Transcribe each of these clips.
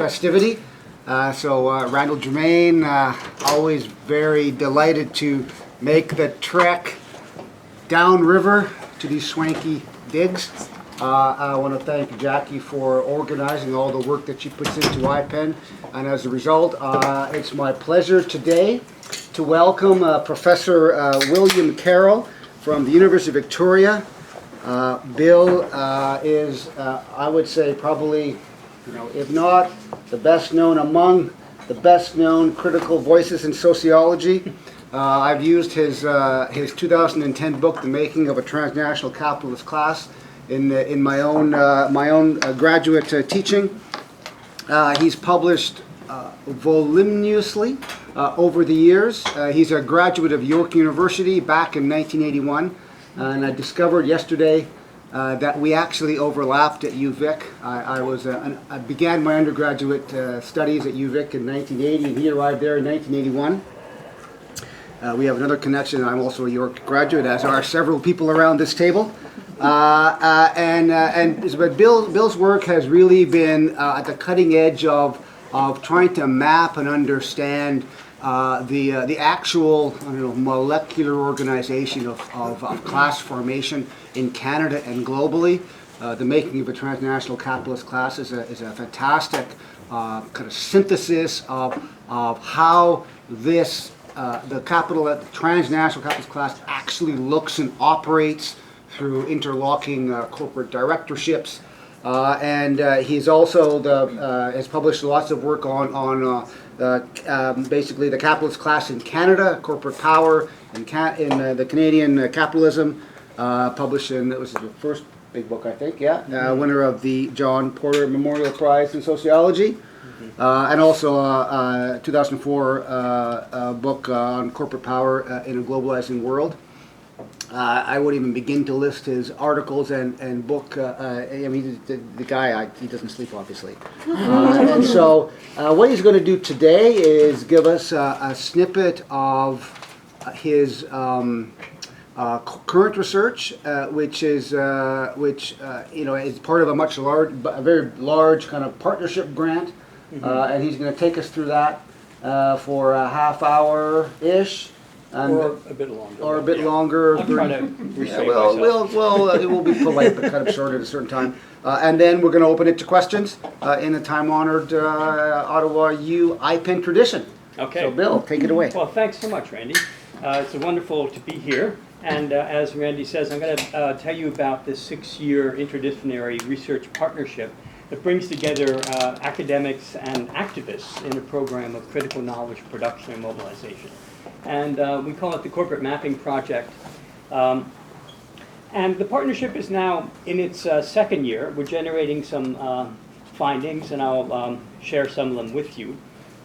festivity. Randall Germain, always very delighted to make the trek downriver to these swanky digs. I want to thank Jackie for organizing all the work that she puts into IPEN, and as a result, it's my pleasure today to welcome Professor William Carroll from the University of Victoria. Bill is, I would say, probably, if not the best known among the best known critical voices in sociology. I've used his 2010 book, The Making of a Transnational Capitalist Class, in my own graduate teaching. He's published voluminously over the years. He's a graduate of York University back in 1981, and I discovered yesterday that we actually overlapped at UVic. I began my undergraduate studies at UVic in 1980, and he arrived there in 1981. We have another connection. I'm also a York graduate, as are several people around this table. But Bill's work has really been at the cutting edge of trying to map and understand the actual molecular organization of class formation in Canada and globally. The Making of a Transnational Capitalist Class is a fantastic kind of synthesis of how this the transnational capitalist class actually looks and operates through interlocking corporate directorships. He's also has published lots of work on basically the capitalist class in Canada, corporate power in the Canadian capitalism. Published in, it was the first big book, I think, winner of the John Porter Memorial Prize in Sociology. And also a 2004 book on corporate power in a globalizing world. I won't even begin to list his articles and book. I mean, the guy, he doesn't sleep, obviously. And so what he's going to do today is give us a snippet of his current research, which is is part of a very large kind of partnership grant. And he's going to take us through that for a half hour-ish. Or a bit longer. Or a bit longer. I'm trying to restrain myself. It will be polite, but kind of short at a certain time. And then we're going to open it to questions in the time-honored Ottawa U IPEN tradition. Okay. So, Bill, take it away. Well, thanks so much, Randy. It's wonderful to be here. And as Randy says, I'm going to tell you about this 6-year interdisciplinary research partnership that brings together academics and activists in a program of critical knowledge production and mobilization. And we call it the Corporate Mapping Project. And the partnership is now in its second year. We're generating some findings, and I'll share some of them with you.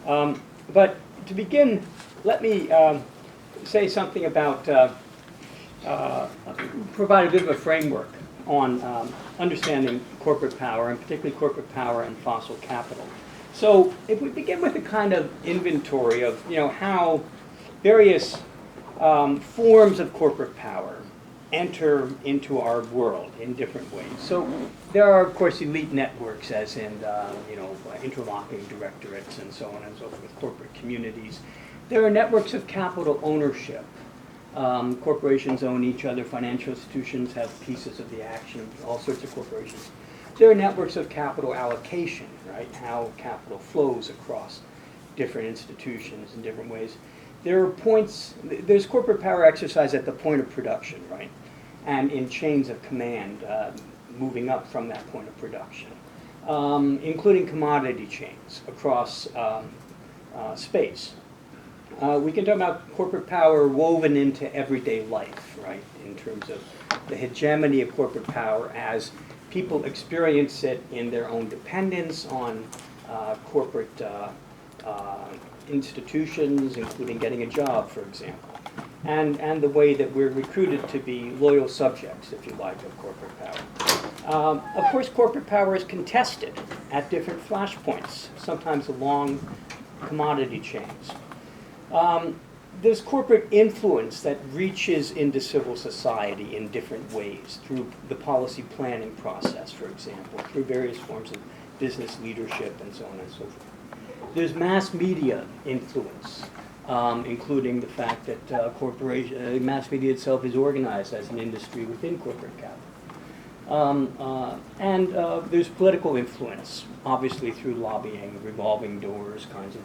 But to begin, let me say something about, provide a bit of a framework on understanding corporate power, and particularly corporate power and fossil capital. So if we begin with a kind of inventory of how various forms of corporate power enter into our world in different ways. So there are, of course, elite networks, as in interlocking directorates and so on and so forth, corporate communities. There are networks of capital ownership. Corporations own each other. Financial institutions have pieces of the action of all sorts of corporations. There are networks of capital allocation, right? How capital flows across different institutions in different ways. There are there's corporate power exercise at the point of production, right? And in chains of command, moving up from that point of production, including commodity chains across space. We can talk about corporate power woven into everyday life, right? In terms of the hegemony of corporate power as people experience it in their own dependence on corporate institutions, including getting a job, for example, and the way that we're recruited to be loyal subjects, if you like, of corporate power. Of course, corporate power is contested at different flashpoints, sometimes along commodity chains. There's corporate influence that reaches into civil society in different ways, through the policy planning process, for example, through various forms of business leadership, and so on and so forth. There's mass media influence, including the fact that mass media itself is organized as an industry within corporate capital. And there's political influence, obviously through lobbying, revolving doors, kinds of,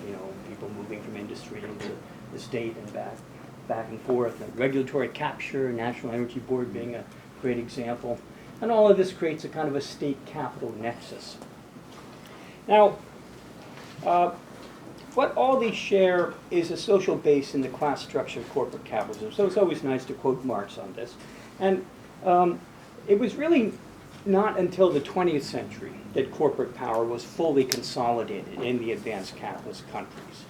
people moving from industry into the state and back and forth, and regulatory capture, National Energy Board being a great example. And all of this creates a kind of a state-capital nexus. Now, what all these share is a social base in the class structure of corporate capitalism. So it's always nice to quote Marx on this. And it was really not until the 20th century that corporate power was fully consolidated in the advanced capitalist countries.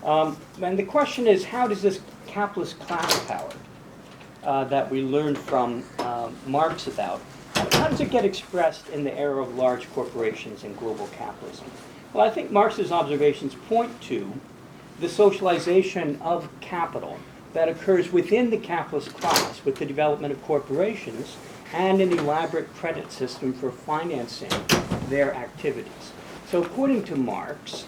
And the question is, how does this capitalist class power that we learned from Marx about, how does it get expressed in the era of large corporations and global capitalism? Well, I think Marx's observations point to the socialization of capital that occurs within the capitalist class with the development of corporations and an elaborate credit system for financing their activities. So according to Marx,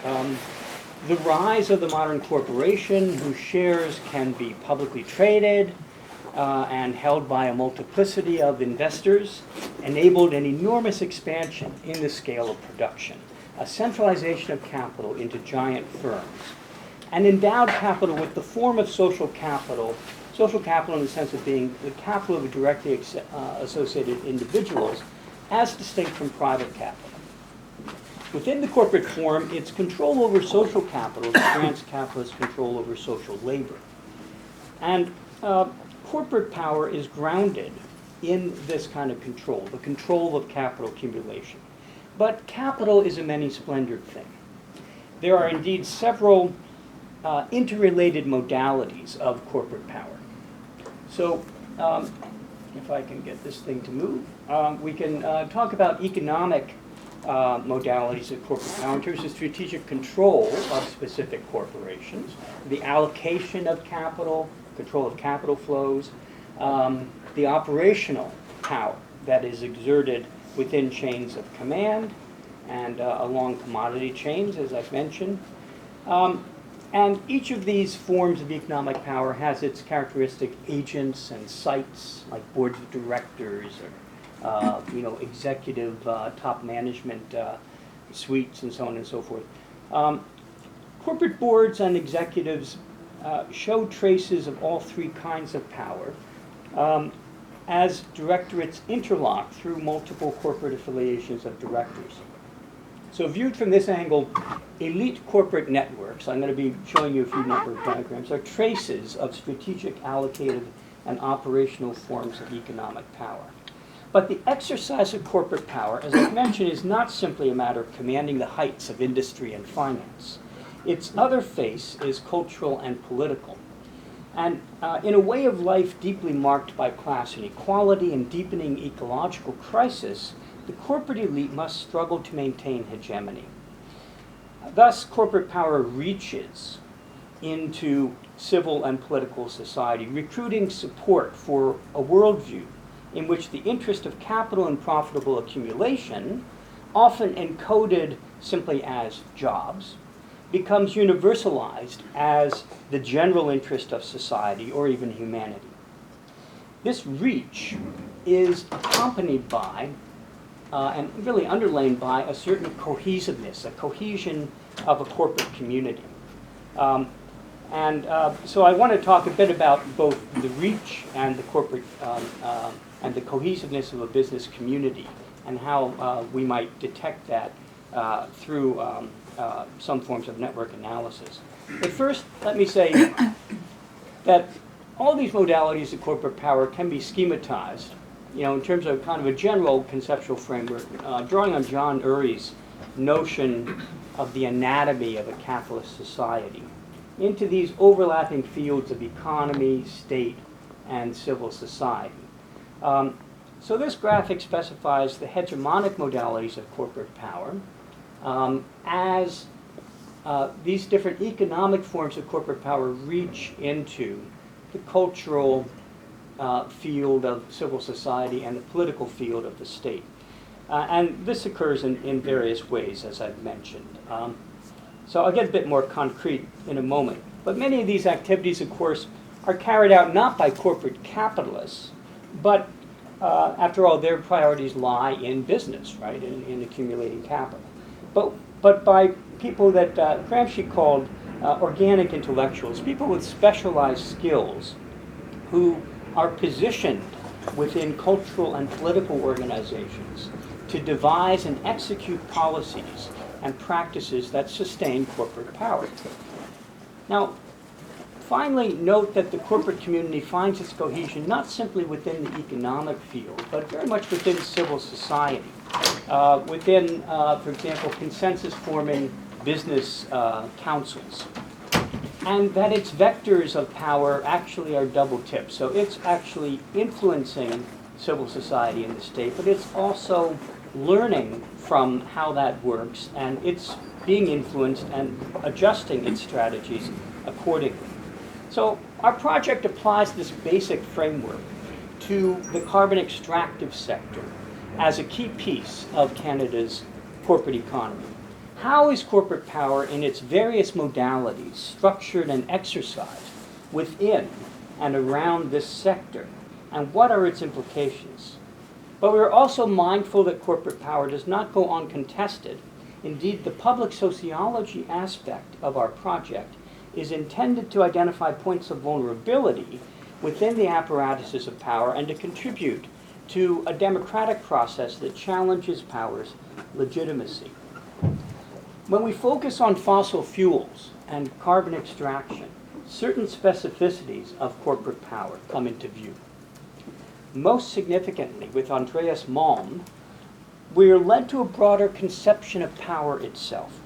the rise of the modern corporation whose shares can be publicly traded and held by a multiplicity of investors enabled an enormous expansion in the scale of production, a centralization of capital into giant firms, and endowed capital with the form of social capital in the sense of being the capital of directly associated individuals as distinct from private capital. Within the corporate form, its control over social capital grants capitalists control over social labor. And corporate power is grounded in this kind of control, the control of capital accumulation. But capital is a many-splendored thing. There are indeed several interrelated modalities of corporate power. So if I can get this thing to move, we can talk about economic modalities of corporate power in terms of strategic control of specific corporations, the allocation of capital, control of capital flows, the operational power that is exerted within chains of command and along commodity chains, as I've mentioned. And each of these forms of economic power has its characteristic agents and sites, like boards of directors or executive top management suites and so on and so forth. Corporate boards and executives show traces of all three kinds of power as directorates interlock through multiple corporate affiliations of directors. So viewed from this angle, elite corporate networks, I'm going to be showing you a few network diagrams, are traces of strategic, allocated, and operational forms of economic power. But the exercise of corporate power, as I've mentioned, is not simply a matter of commanding the heights of industry and finance. Its other face is cultural and political. And in a way of life deeply marked by class inequality and deepening ecological crisis, the corporate elite must struggle to maintain hegemony. Thus, corporate power reaches into civil and political society, recruiting support for a worldview in which the interest of capital and profitable accumulation, often encoded simply as jobs, becomes universalized as the general interest of society or even humanity. This reach is accompanied by and really underlain by a certain cohesiveness, a cohesion of a corporate community. So I want to talk a bit about both the reach and the corporate and the cohesiveness of a business community and how we might detect that through some forms of network analysis. But first, let me say that all these modalities of corporate power can be schematized, in terms of kind of a general conceptual framework, drawing on John Urey's notion of the anatomy of a capitalist society into these overlapping fields of economy, state, and civil society. So this graphic specifies the hegemonic modalities of corporate power as these different economic forms of corporate power reach into the cultural field of civil society and the political field of the state. And this occurs in various ways, as I've mentioned. So I'll get a bit more concrete in a moment. But many of these activities, of course, are carried out not by corporate capitalists, but after all, their priorities lie in business, right, in accumulating capital. But by people that Gramsci called organic intellectuals, people with specialized skills who are positioned within cultural and political organizations to devise and execute policies and practices that sustain corporate power. Now, finally, note that the corporate community finds its cohesion not simply within the economic field, but very much within civil society, within, for example, consensus-forming business councils, and that its vectors of power actually are double-tipped. So it's actually influencing civil society in the state, but it's also learning from how that works, and it's being influenced and adjusting its strategies accordingly. So our project applies this basic framework to the carbon extractive sector as a key piece of Canada's corporate economy. How is corporate power in its various modalities structured and exercised within and around this sector, and what are its implications? But we are also mindful that corporate power does not go uncontested. Indeed, the public sociology aspect of our project is intended to identify points of vulnerability within the apparatuses of power and to contribute to a democratic process that challenges power's legitimacy. When we focus on fossil fuels and carbon extraction, certain specificities of corporate power come into view. Most significantly, with Andreas Malm, we are led to a broader conception of power itself.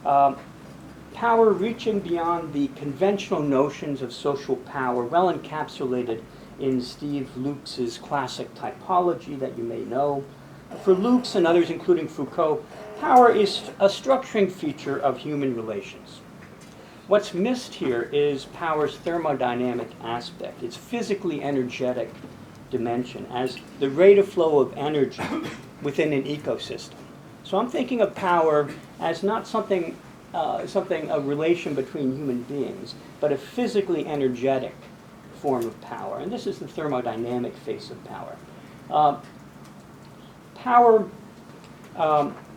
Power reaching beyond the conventional notions of social power, well encapsulated in Steve Lukes's classic typology that you may know. For Lukes and others, including Foucault, power is a structuring feature of human relations. What's missed here is power's thermodynamic aspect, its physically energetic dimension, as the rate of flow of energy within an ecosystem. So I'm thinking of power as not something, a relation between human beings, but a physically energetic form of power. And this is the thermodynamic face of power.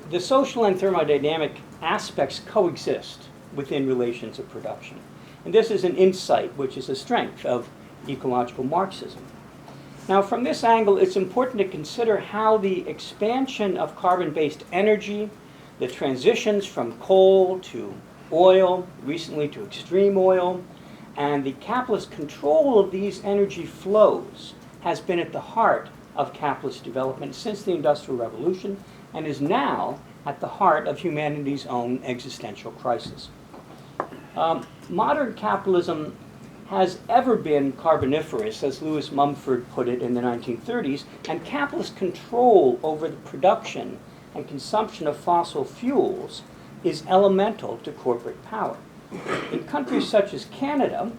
The social and thermodynamic aspects coexist within relations of production. And this is an insight which is a strength of ecological Marxism. Now, from this angle, it's important to consider how the expansion of carbon-based energy, the transitions from coal to oil, recently to extreme oil, and the capitalist control of these energy flows has been at the heart of capitalist development since the Industrial Revolution and is now at the heart of humanity's own existential crisis. Modern capitalism has ever been carboniferous, as Lewis Mumford put it in the 1930s, and capitalist control over the production and consumption of fossil fuels is elemental to corporate power. In countries such as Canada,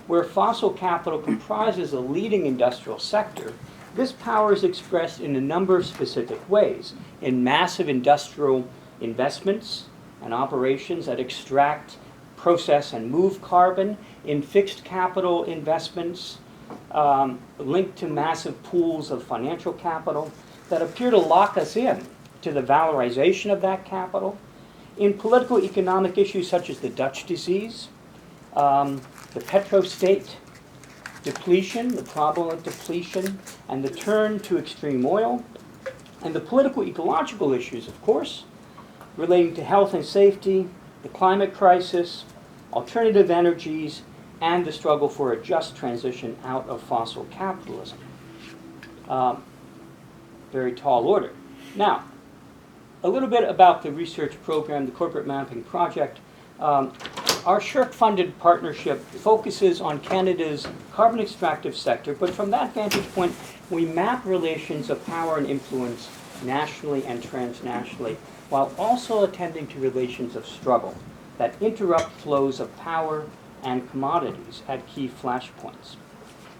where fossil capital comprises a leading industrial sector, this power is expressed in a number of specific ways: in massive industrial investments and operations that extract, process, and move carbon, in fixed capital investments linked to massive pools of financial capital that appear to lock us in to the valorization of that capital, in political economic issues such as the Dutch disease, the petrostate depletion, the problem of depletion, and the turn to extreme oil, and the political ecological issues, of course, relating to health and safety, the climate crisis, alternative energies, and the struggle for a just transition out of fossil capitalism. Very tall order. Now, a little bit about the research program, the Corporate Mapping Project. Our SSHRC-funded partnership focuses on Canada's carbon extractive sector, but from that vantage point, we map relations of power and influence nationally and transnationally, while also attending to relations of struggle that interrupt flows of power and commodities at key flashpoints.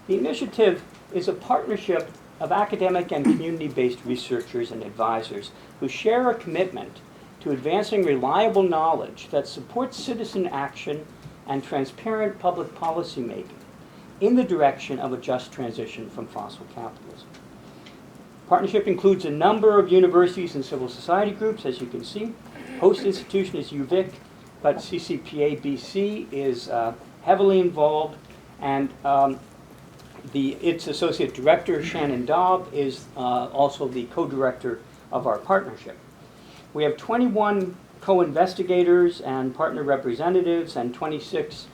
The initiative is a partnership of academic and community-based researchers and advisors who share a commitment to advancing reliable knowledge that supports citizen action and transparent public policy making in the direction of a just transition from fossil capitalism. Partnership includes a number of universities and civil society groups, as you can see. Host institution is UVic, but CCPA BC is heavily involved, and its associate director, Shannon Daub, is also the co-director of our partnership. We have 21 co-investigators and partner representatives and 26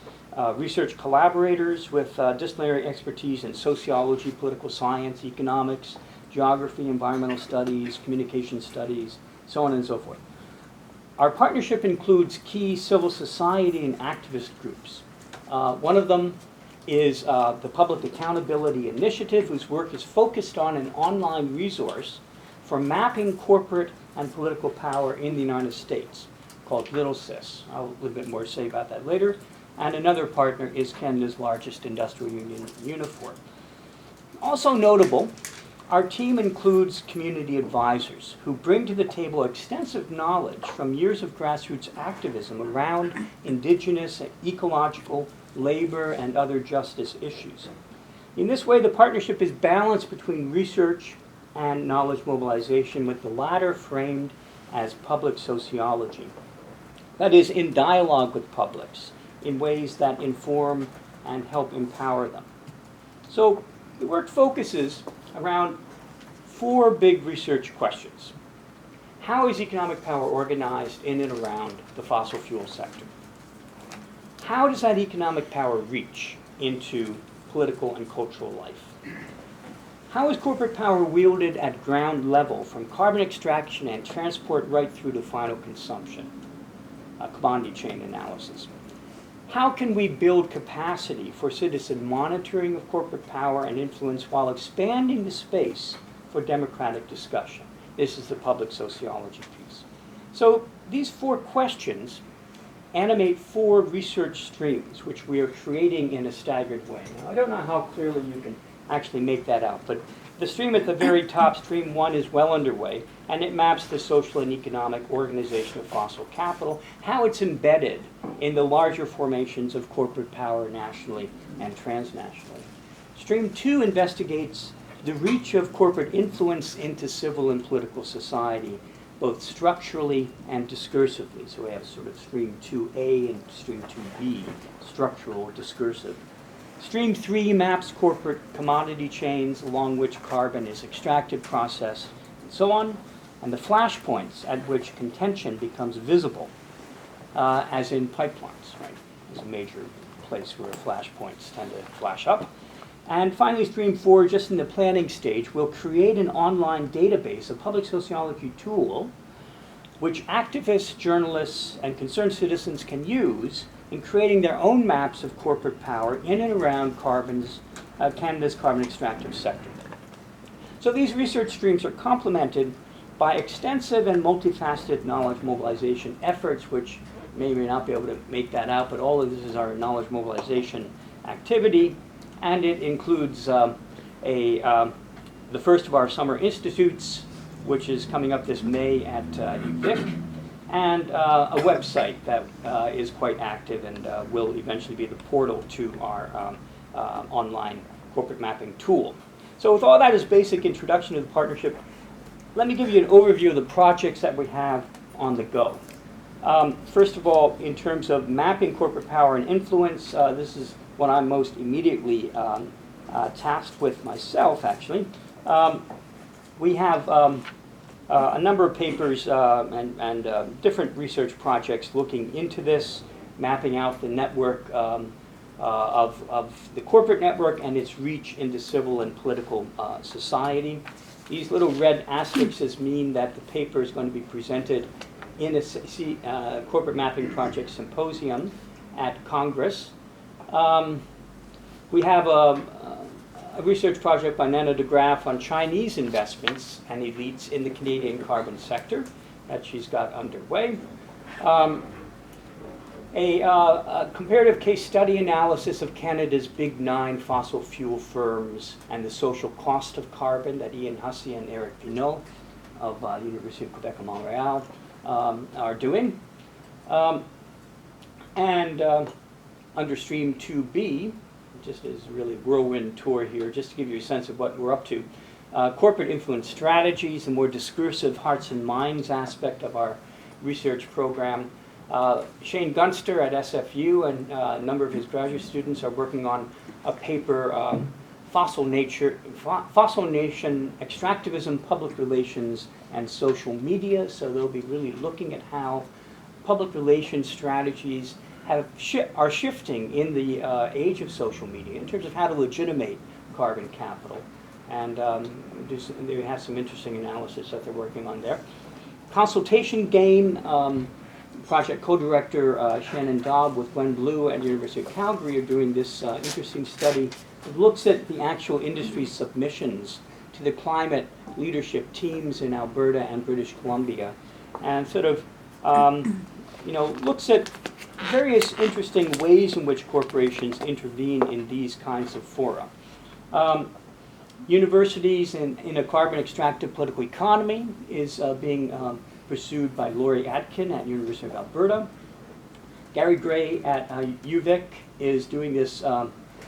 research collaborators with disciplinary expertise in sociology, political science, economics, geography, environmental studies, communication studies, so on and so forth. Our partnership includes key civil society and activist groups. One of them is the Public Accountability Initiative, whose work is focused on an online resource for mapping corporate and political power in the United States, called Little Sis. I'll have a little bit more to say about that later. And another partner is Canada's largest industrial union, Unifor. Also notable, our team includes community advisors who bring to the table extensive knowledge from years of grassroots activism around indigenous, ecological, labor, and other justice issues. In this way, the partnership is balanced between research and knowledge mobilization, with the latter framed as public sociology. That is, in dialogue with publics, in ways that inform and help empower them. So the work focuses around 4 big research questions. How is economic power organized in and around the fossil fuel sector? How does that economic power reach into political and cultural life? How is corporate power wielded at ground level, from carbon extraction and transport right through to final consumption? A commodity chain analysis. How can we build capacity for citizen monitoring of corporate power and influence while expanding the space for democratic discussion? This is the public sociology piece. So these 4 questions animate 4 research streams, which we are creating in a staggered way. Now, I don't know how clearly you can actually make that out, but the stream at the very top, stream 1, is well underway, and it maps the social and economic organization of fossil capital, how it's embedded in the larger formations of corporate power nationally and transnationally. Stream 2 investigates the reach of corporate influence into civil and political society, both structurally and discursively. So we have sort of stream 2A and stream 2B, structural or discursive. Stream 3 maps corporate commodity chains along which carbon is extracted, processed, and so on, and the flashpoints at which contention becomes visible, as in pipelines, right? It's a major place where flashpoints tend to flash up. And finally, stream 4, just in the planning stage, will create an online database, a public sociology tool, which activists, journalists, and concerned citizens can use in creating their own maps of corporate power in and around Canada's carbon extractive sector. So these research streams are complemented by extensive and multifaceted knowledge mobilization efforts, which may or may not be able to make that out, but all of this is our knowledge mobilization activity, and it includes the first of our summer institutes, which is coming up this May at UVic, and a website that is quite active and will eventually be the portal to our online corporate mapping tool. So with all that as basic introduction to the partnership, let me give you an overview of the projects that we have on the go. First of all, in terms of mapping corporate power and influence, this is what I'm most immediately tasked with myself, actually. We have a number of papers and different research projects looking into this, mapping out the network of the corporate network and its reach into civil and political society. These little red asterisks mean that the paper is going to be presented in a corporate mapping project symposium at Congress. We have a research project by Nana de Graaf on Chinese investments and elites in the Canadian carbon sector that she's got underway. a comparative case study analysis of Canada's big 9 fossil fuel firms and the social cost of carbon that Ian Hussey and Eric Pinault of the University of Quebec and Montreal are doing. Under stream 2B, just as a really whirlwind tour here, just to give you a sense of what we're up to, corporate influence strategies, the more discursive hearts and minds aspect of our research program. Shane Gunster at SFU and a number of his graduate students are working on a paper, Fossil Nation Extractivism, Public Relations, and Social Media. So they'll be really looking at how public relations strategies are shifting in the age of social media in terms of how to legitimate carbon capital. And they have some interesting analysis that they're working on there. Consultation Game, project co-director Shannon Dobb with Glenn Blue at the University of Calgary are doing this interesting study that looks at the actual industry submissions to the climate leadership teams in Alberta and British Columbia, and sort of looks at various interesting ways in which corporations intervene in these kinds of fora. Universities in a carbon extractive political economy is being pursued by Laurie Atkin at University of Alberta. Gary Gray at UVic is doing this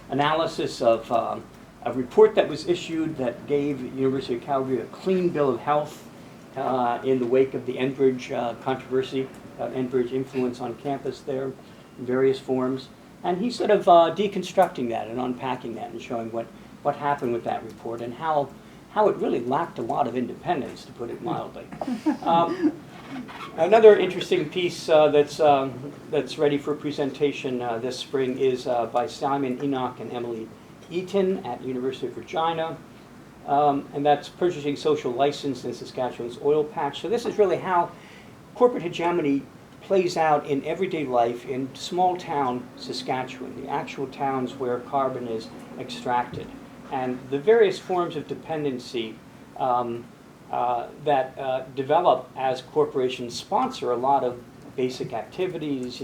analysis of a report that was issued that gave University of Calgary a clean bill of health in the wake of the Enbridge controversy, Enbridge influence on campus there in various forms. And he's sort of deconstructing that and unpacking that and showing what happened with that report and how it really lacked a lot of independence, to put it mildly. Another interesting piece that's ready for presentation this spring is by Simon Enoch and Emily Eaton at University of Regina, and that's Purchasing Social License in Saskatchewan's Oil Patch. So this is really how corporate hegemony plays out in everyday life in small town Saskatchewan, the actual towns where carbon is extracted, and the various forms of dependency that develop as corporations sponsor a lot of basic activities,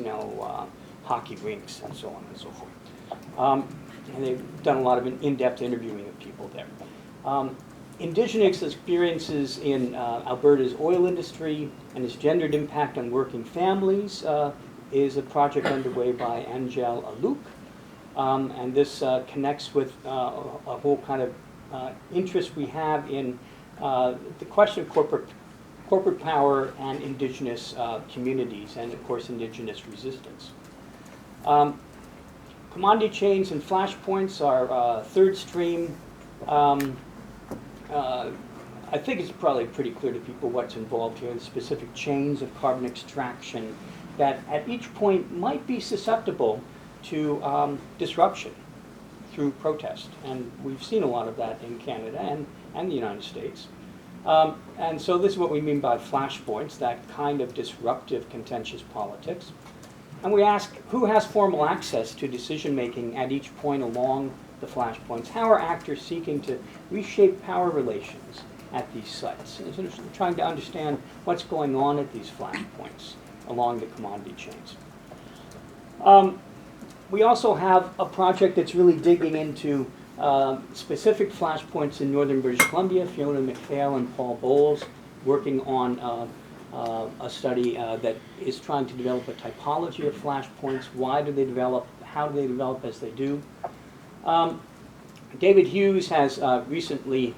hockey rinks and so on and so forth. And they've done a lot of in-depth interviewing of people there. Indigenous experiences in Alberta's oil industry and its gendered impact on working families is a project underway by Angel Aluk. And this connects with a whole kind of interest we have in the question of corporate power and indigenous communities, and of course indigenous resistance. Commodity chains and flashpoints are third stream. I think it's probably pretty clear to people what's involved here, the specific chains of carbon extraction that at each point might be susceptible to disruption through protest. And we've seen a lot of that in Canada and the United States. And so this is what we mean by flashpoints, that kind of disruptive, contentious politics. And we ask, who has formal access to decision-making at each point along the flashpoints? How are actors seeking to reshape power relations at these sites? And sort of trying to understand what's going on at these flashpoints along the commodity chains. We also have a project that's really digging into specific flashpoints in northern British Columbia. Fiona McPhail and Paul Bowles working on a study that is trying to develop a typology of flashpoints. Why do they develop? How do they develop as they do? David Hughes has recently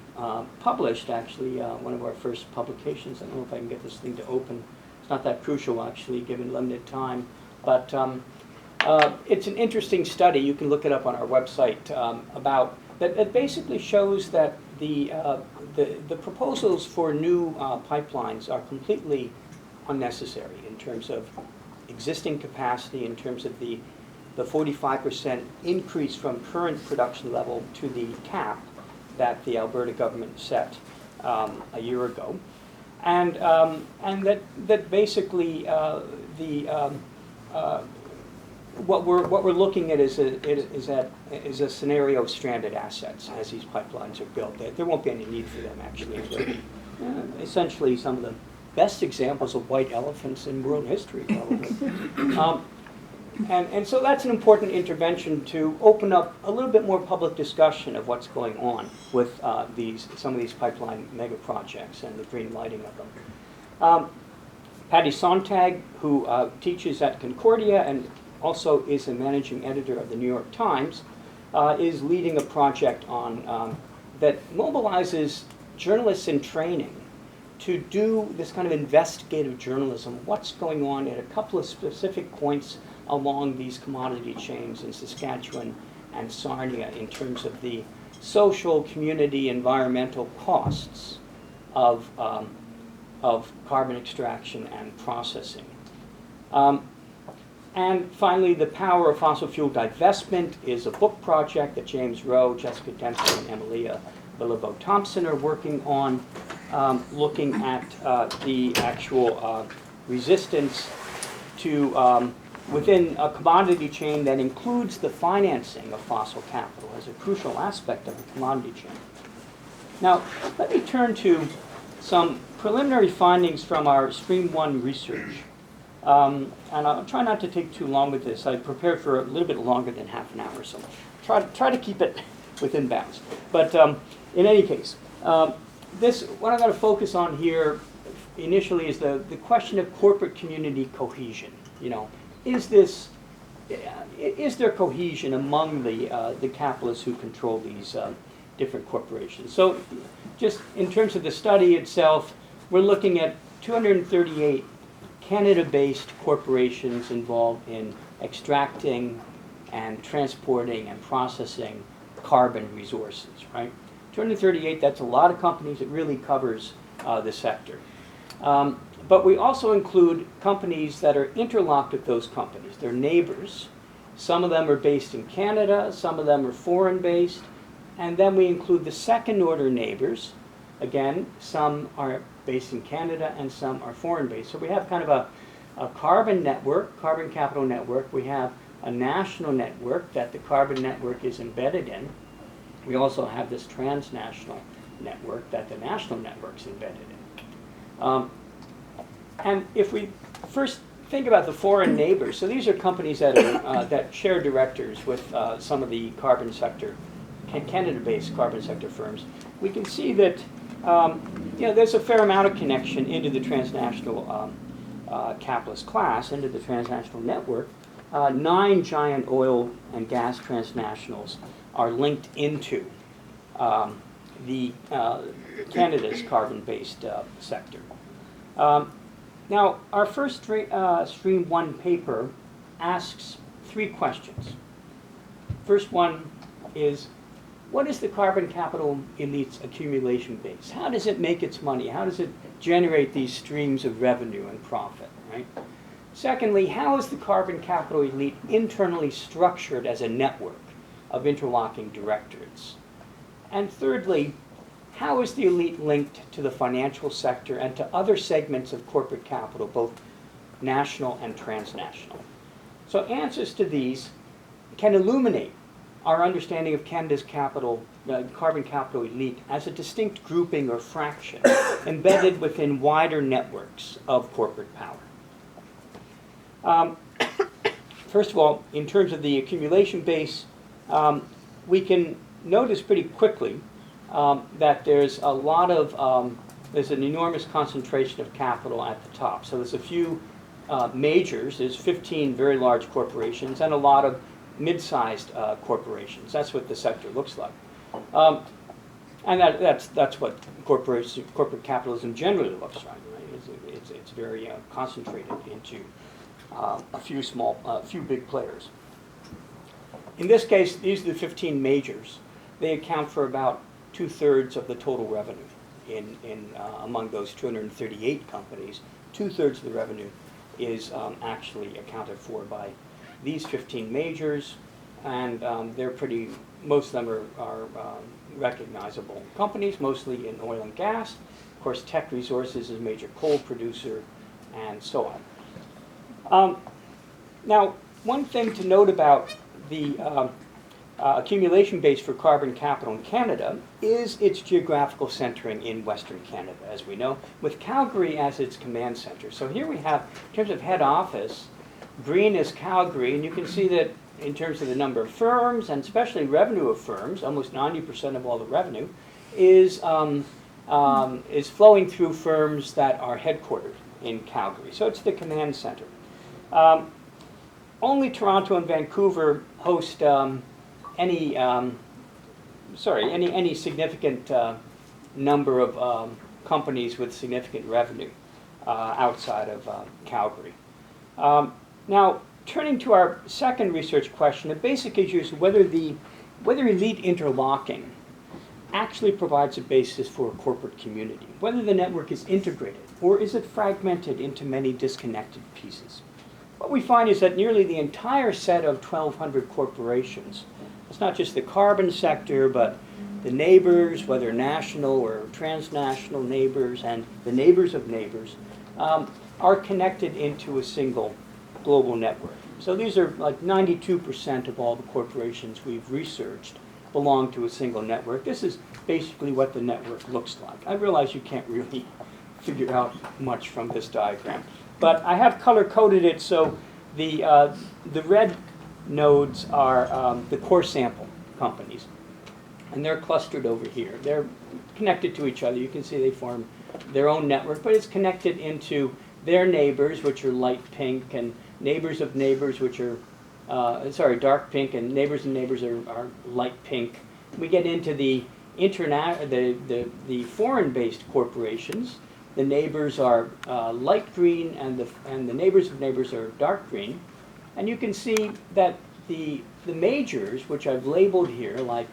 published, actually, one of our first publications. I don't know if I can get this thing to open. It's not that crucial, actually, given limited time. But it's an interesting study. You can look it up on our website about that basically shows that the proposals for new pipelines are completely unnecessary in terms of existing capacity, in terms of the 45% increase from current production level to the cap that the Alberta government set a year ago, and that basically what we're looking at is a scenario of stranded assets as these pipelines are built. There won't be any need for them, actually. They'll be essentially some of the best examples of white elephants in world history, probably. And so that's an important intervention to open up a little bit more public discussion of what's going on with some of these pipeline mega projects and the green lighting of them. Patty Sontag, who teaches at Concordia and also is the managing editor of the New York Times, is leading a project on that mobilizes journalists in training to do this kind of investigative journalism, what's going on at a couple of specific points along these commodity chains in Saskatchewan and Sarnia in terms of the social, community, environmental costs of carbon extraction and processing. And finally, The Power of Fossil Fuel Divestment is a book project that James Rowe, Jessica Dempsey, and Emilia Billibo-Thompson are working on, looking at the actual resistance to within a commodity chain that includes the financing of fossil capital as a crucial aspect of the commodity chain. Now, let me turn to some preliminary findings from our Stream 1 research. And I'll try not to take too long with this. I prepared for a little bit longer than half an hour, so try to keep it within bounds. But in any case, what I'm going to focus on here initially is the question of corporate community cohesion. You know, is there cohesion among the capitalists who control these different corporations? So, just in terms of the study itself, we're looking at 238 Canada-based corporations involved in extracting and transporting and processing carbon resources, right? 238, that's a lot of companies. It really covers the sector. But we also include companies that are interlocked with those companies. They're neighbors. Some of them are based in Canada, some of them are foreign-based, and then we include the second-order neighbors. Again, some are based in Canada and some are foreign-based. So we have kind of a carbon network, carbon capital network. We have a national network that the carbon network is embedded in. We also have this transnational network that the national network's embedded in. And if we first think about the foreign neighbors, so these are companies that are, that share directors with some of the carbon sector, Canada-based carbon sector firms. We can see that there's a fair amount of connection into the transnational capitalist class, into the transnational network. 9 giant oil and gas transnationals are linked into the Canada's carbon-based sector. Now, our first Stream 1 paper asks 3 questions. First one is, what is the carbon capital elite's accumulation base? How does it make its money? How does it generate these streams of revenue and profit, right? Secondly, how is the carbon capital elite internally structured as a network of interlocking directorates? And thirdly, how is the elite linked to the financial sector and to other segments of corporate capital, both national and transnational? So answers to these can illuminate our understanding of Canada's carbon capital elite as a distinct grouping or fraction embedded within wider networks of corporate power. First of all, in terms of the accumulation base, we can notice pretty quickly that there's a lot of, there's an enormous concentration of capital at the top. So there's a few majors, there's 15 very large corporations and a lot of mid-sized corporations. That's what the sector looks like. And that's what corporate capitalism generally looks like, right? It's very concentrated into a few big players. In this case, these are the 15 majors. They account for about 2/3 of the total revenue among those 238 companies. 2/3 of the revenue is actually accounted for by these 15 majors, and they're most of them are recognizable companies, mostly in oil and gas. Of course, Teck Resources is a major coal producer, and so on. Now, one thing to note about the accumulation base for carbon capital in Canada is its geographical centering in Western Canada, as we know, with Calgary as its command center. So here we have, in terms of head office, green is Calgary, and you can see that in terms of the number of firms, and especially revenue of firms, almost 90% of all the revenue, is flowing through firms that are headquartered in Calgary. So it's the command center. Only Toronto and Vancouver host any significant number of companies with significant revenue outside of Calgary. Now, turning to our second research question, the basic issue is whether elite interlocking actually provides a basis for a corporate community, whether the network is integrated or is it fragmented into many disconnected pieces. What we find is that nearly the entire set of 1,200 corporations, it's not just the carbon sector, but the neighbors, whether national or transnational neighbors, and the neighbors of neighbors, are connected into a single global network. So these are like 92% of all the corporations we've researched belong to a single network. This is basically what the network looks like. I realize you can't really figure out much from this diagram, but I have color-coded it so the red nodes are the core sample companies, and they're clustered over here. They're connected to each other. You can see they form their own network, but it's connected into their neighbors, which are light pink, and neighbors of neighbors, which are dark pink, and neighbors are light pink. We get into the foreign-based corporations. The neighbors are light green, and the neighbors of neighbors are dark green. And you can see that the majors, which I've labeled here, like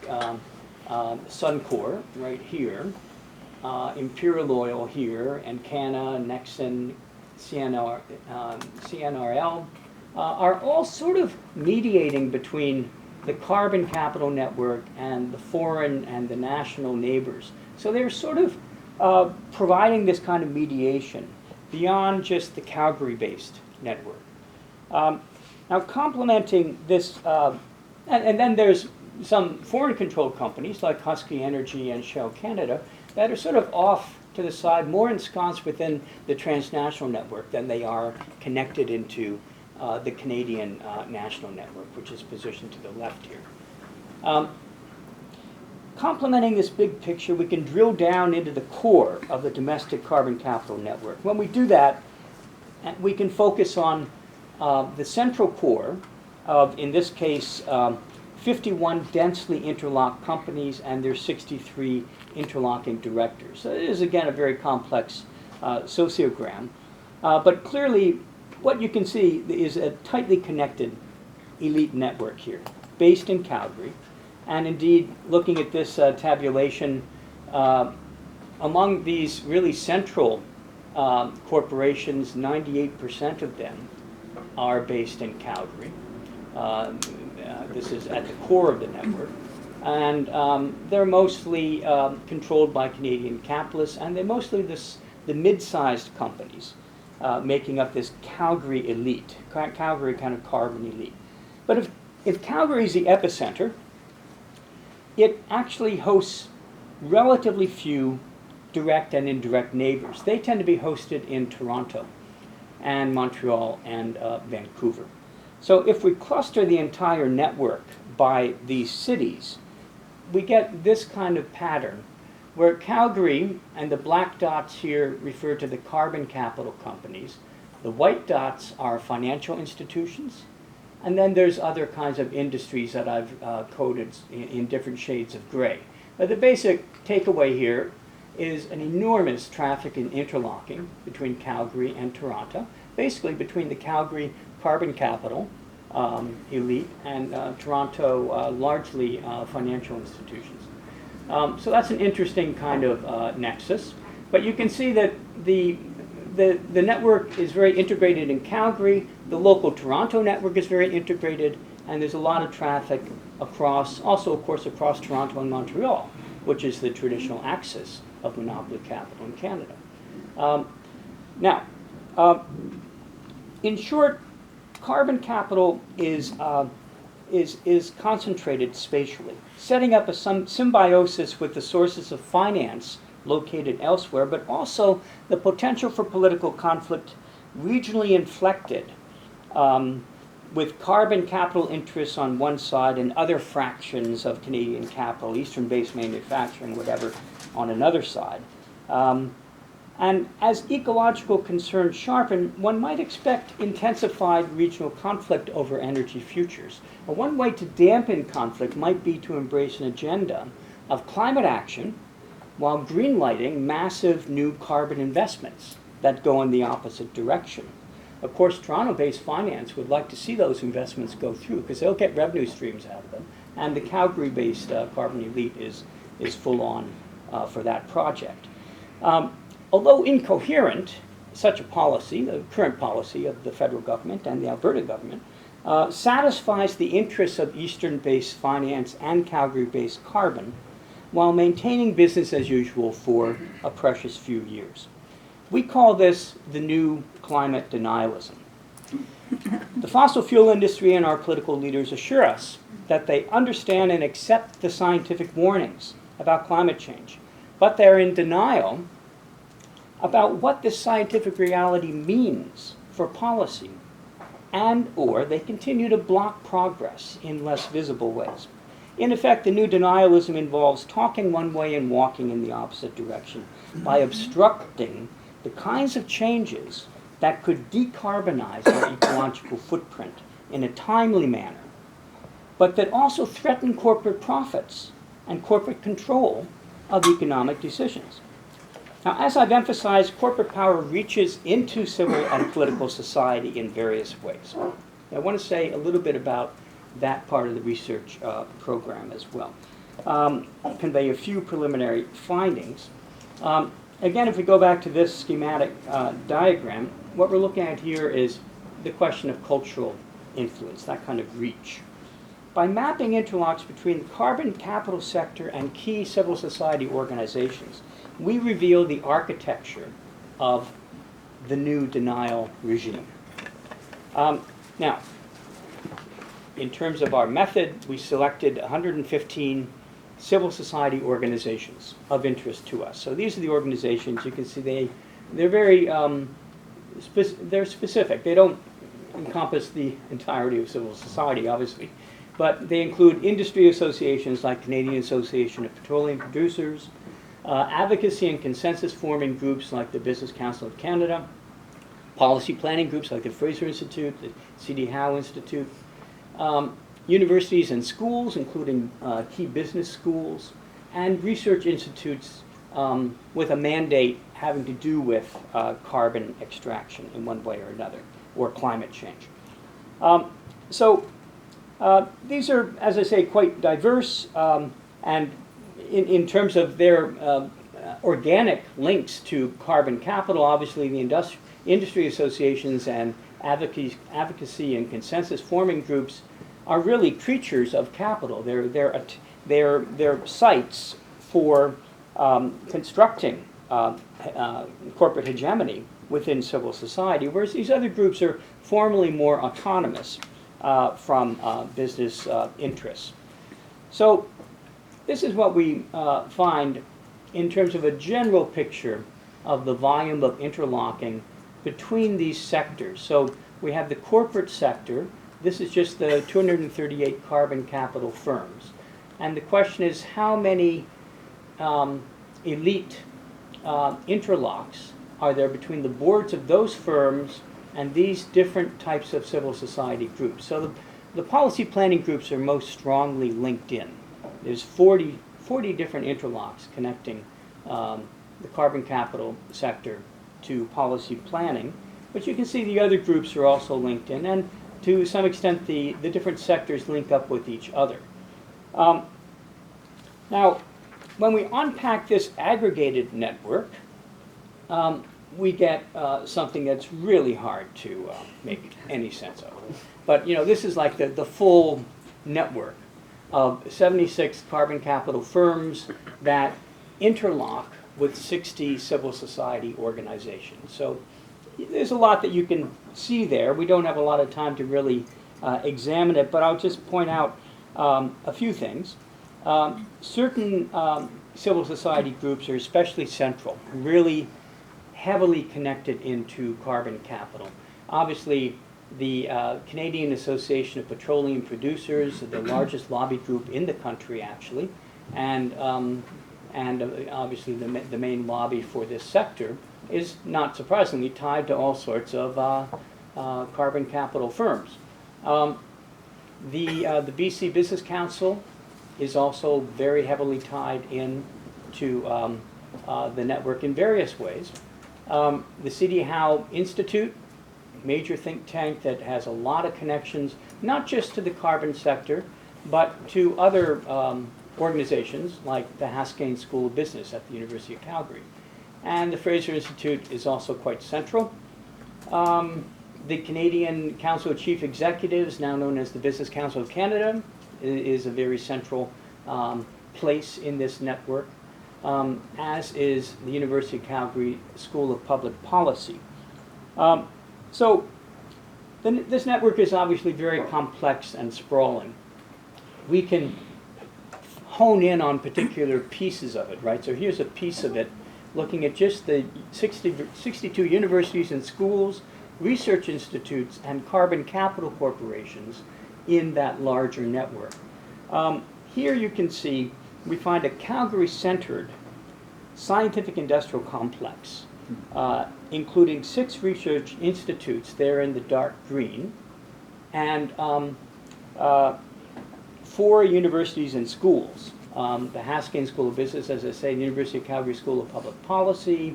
Suncor right here, Imperial Oil here, Encana, Nexen, CNRL, are all sort of mediating between the carbon capital network and the foreign and the national neighbors. So they're sort of providing this kind of mediation beyond just the Calgary-based network. Now, complementing this, and then there's some foreign-controlled companies like Husky Energy and Shell Canada that are sort of off to the side, more ensconced within the transnational network than they are connected into the Canadian national network, which is positioned to the left here. Complementing this big picture, we can drill down into the core of the domestic carbon capital network. When we do that, we can focus on the central core of, in this case, 51 densely interlocked companies and their 63 interlocking directors. So it is, again, a very complex sociogram. But clearly, what you can see is a tightly connected elite network here, based in Calgary. And indeed, looking at this tabulation, among these really central corporations, 98% of them are based in Calgary. This is at the core of the network. And they're mostly controlled by Canadian capitalists, and they're mostly the mid-sized companies making up this Calgary elite, Calgary kind of carbon elite. But if Calgary is the epicenter, it actually hosts relatively few direct and indirect neighbors. They tend to be hosted in Toronto and Montreal and Vancouver. So if we cluster the entire network by these cities, we get this kind of pattern where Calgary, and the black dots here refer to the carbon capital companies, the white dots are financial institutions, and then there's other kinds of industries that I've coded in different shades of gray. But the basic takeaway here is an enormous traffic and interlocking between Calgary and Toronto, basically between the Calgary carbon capital elite and Toronto largely financial institutions. So that's an interesting kind of nexus. But you can see that the network is very integrated in Calgary. The local Toronto network is very integrated, and there's a lot of traffic across, also of course across Toronto and Montreal, which is the traditional axis of monopoly capital in Canada. In short, carbon capital is concentrated spatially, setting up a symbiosis with the sources of finance located elsewhere, but also the potential for political conflict regionally inflected with carbon capital interests on one side and other fractions of Canadian capital, Eastern-based manufacturing, whatever, on another side. And as ecological concerns sharpen, one might expect intensified regional conflict over energy futures. One way to dampen conflict might be to embrace an agenda of climate action while greenlighting massive new carbon investments that go in the opposite direction. Of course, Toronto-based finance would like to see those investments go through because they'll get revenue streams out of them. And the Calgary-based carbon elite is full on for that project. Although incoherent, such a policy, the current policy of the federal government and the Alberta government, satisfies the interests of Eastern-based finance and Calgary-based carbon while maintaining business as usual for a precious few years. We call this the new climate denialism. The fossil fuel industry and our political leaders assure us that they understand and accept the scientific warnings about climate change, but they're in denial about what this scientific reality means for policy, and or they continue to block progress in less visible ways. In effect, the new denialism involves talking one way and walking in the opposite direction by obstructing the kinds of changes that could decarbonize our ecological footprint in a timely manner, but that also threaten corporate profits and corporate control of economic decisions. Now, as I've emphasized, corporate power reaches into civil and political society in various ways. I want to say a little bit about that part of the research program as well. Convey a few preliminary findings. Again, if we go back to this schematic diagram, what we're looking at here is the question of cultural influence, that kind of reach. By mapping interlocks between the carbon capital sector and key civil society organizations, we reveal the architecture of the new denial regime. Now, in terms of our method, we selected 115 civil society organizations of interest to us. So these are the organizations. You can see they're very they're specific. They don't encompass the entirety of civil society, obviously, but they include industry associations like Canadian Association of Petroleum Producers, advocacy and consensus forming groups like the Business Council of Canada, policy planning groups like the Fraser Institute, the C.D. Howe Institute, universities and schools, including key business schools, and research institutes with a mandate having to do with carbon extraction in one way or another, or climate change. So these are, as I say, quite diverse, and in terms of their organic links to carbon capital, obviously the industry associations and advocacy and consensus forming groups are really creatures of capital. They're sites for constructing corporate hegemony within civil society, whereas these other groups are formally more autonomous from business interests. So this is what we find in terms of a general picture of the volume of interlocking between these sectors. So we have the corporate sector. This is just the 238 carbon capital firms. And the question is, how many elite interlocks are there between the boards of those firms and these different types of civil society groups? So the policy planning groups are most strongly linked in. There's 40 different interlocks connecting the carbon capital sector to policy planning. But you can see the other groups are also linked in, and to some extent the different sectors link up with each other. Now, when we unpack this aggregated network, we get something that's really hard to make any sense of. But this is like the full network of 76 carbon capital firms that interlock with 60 civil society organizations. So there's a lot that you can see there. We don't have a lot of time to really examine it, but I'll just point out a few things. Certain civil society groups are especially central, really heavily connected into carbon capital. Obviously, the Canadian Association of Petroleum Producers, the largest lobby group in the country, actually, and obviously the main lobby for this sector, is not surprisingly tied to all sorts of carbon capital firms. The BC Business Council is also very heavily tied in to the network in various ways. The C.D. Howe Institute, major think tank that has a lot of connections, not just to the carbon sector, but to other organizations like the Haskayne School of Business at the University of Calgary. And the Fraser Institute is also quite central. The Canadian Council of Chief Executives, now known as the Business Council of Canada, is a very central place in this network, as is the University of Calgary School of Public Policy. So this network is obviously very complex and sprawling. We can hone in on particular pieces of it, right? So here's a piece of it looking at just the 62 universities and schools, research institutes, and carbon capital corporations in that larger network. Here you can see we find a Calgary-centered scientific industrial complex, including 6 research institutes there in the dark green, and 4 universities and schools. The Haskayne School of Business, as I say, the University of Calgary School of Public Policy,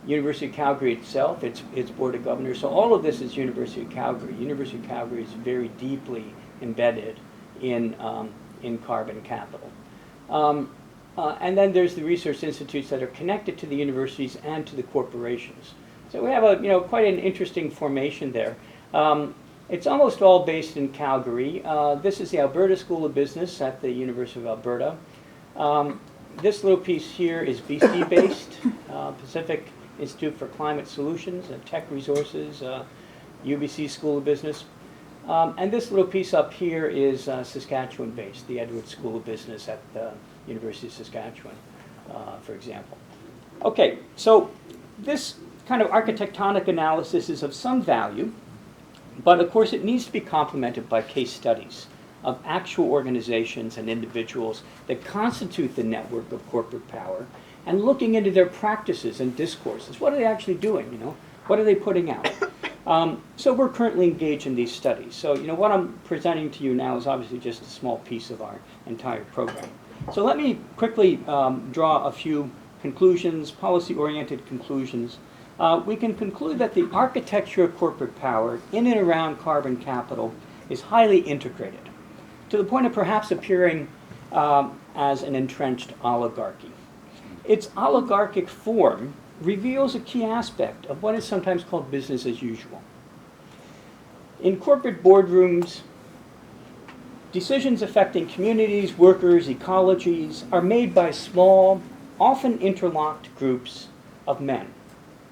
University of Calgary itself, its Board of Governors. So all of this is University of Calgary. University of Calgary is very deeply embedded in carbon capital. And then there's the research institutes that are connected to the universities and to the corporations. So we have quite an interesting formation there. It's almost all based in Calgary. This is the Alberta School of Business at the University of Alberta. This little piece here is BC-based, Pacific Institute for Climate Solutions and Tech Resources, UBC School of Business. And this little piece up here is Saskatchewan-based, the Edwards School of Business at the University of Saskatchewan, for example. Okay, so this kind of architectonic analysis is of some value, but of course it needs to be complemented by case studies of actual organizations and individuals that constitute the network of corporate power, and looking into their practices and discourses. What are they actually doing, What are they putting out? So we're currently engaged in these studies. So, what I'm presenting to you now is obviously just a small piece of our entire program. So let me quickly draw a few conclusions, policy-oriented conclusions. We can conclude that the architecture of corporate power in and around carbon capital is highly integrated, to the point of perhaps appearing as an entrenched oligarchy. Its oligarchic form reveals a key aspect of what is sometimes called business as usual. In corporate boardrooms, decisions affecting communities, workers, ecologies are made by small, often interlocked groups of men.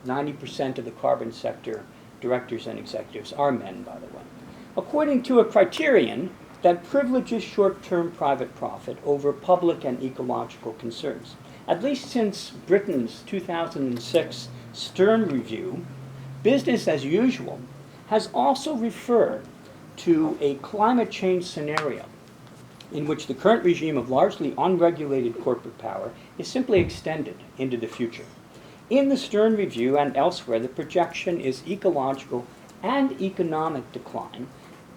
90% of the carbon sector directors and executives are men, by the way, according to a criterion that privileges short-term private profit over public and ecological concerns. At least since Britain's 2006 Stern Review, business as usual has also referred to a climate change scenario in which the current regime of largely unregulated corporate power is simply extended into the future. In the Stern Review and elsewhere, the projection is ecological and economic decline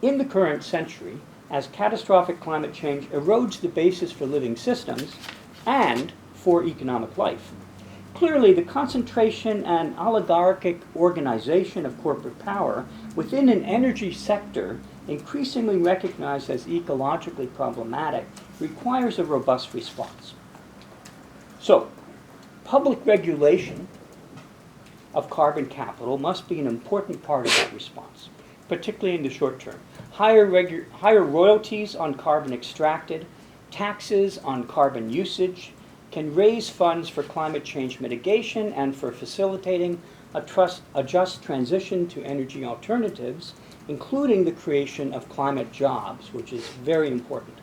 in the current century as catastrophic climate change erodes the basis for living systems and for economic life. Clearly, the concentration and oligarchic organization of corporate power within an energy sector increasingly recognized as ecologically problematic requires a robust response. So, public regulation of carbon capital must be an important part of that response, particularly in the short term. Higher royalties on carbon extracted, taxes on carbon usage, can raise funds for climate change mitigation and for facilitating a just transition to energy alternatives, including the creation of climate jobs, which is very important.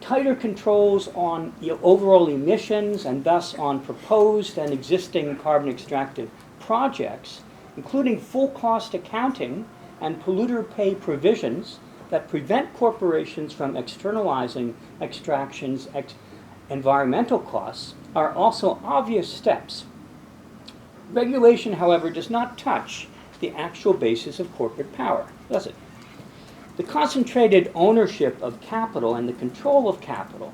Tighter controls on overall emissions and thus on proposed and existing carbon extractive projects including full cost accounting and polluter pay provisions that prevent corporations from externalizing extractions, environmental costs, are also obvious steps. Regulation, however, does not touch the actual basis of corporate power, does it? The concentrated ownership of capital and the control of capital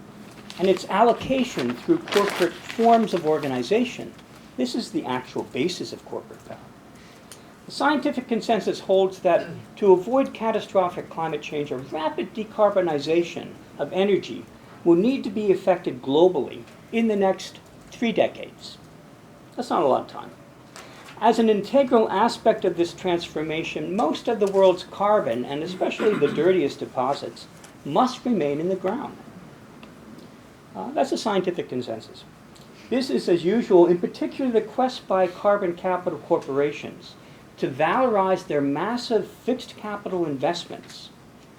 and its allocation through corporate forms of organization, this is the actual basis of corporate power. The scientific consensus holds that to avoid catastrophic climate change, a rapid decarbonization of energy will need to be effected globally in the next 3 decades. That's not a lot of time. As an integral aspect of this transformation, most of the world's carbon, and especially the dirtiest deposits, must remain in the ground. That's a scientific consensus. This is, as usual, in particular the quest by carbon capital corporations to valorize their massive fixed capital investments,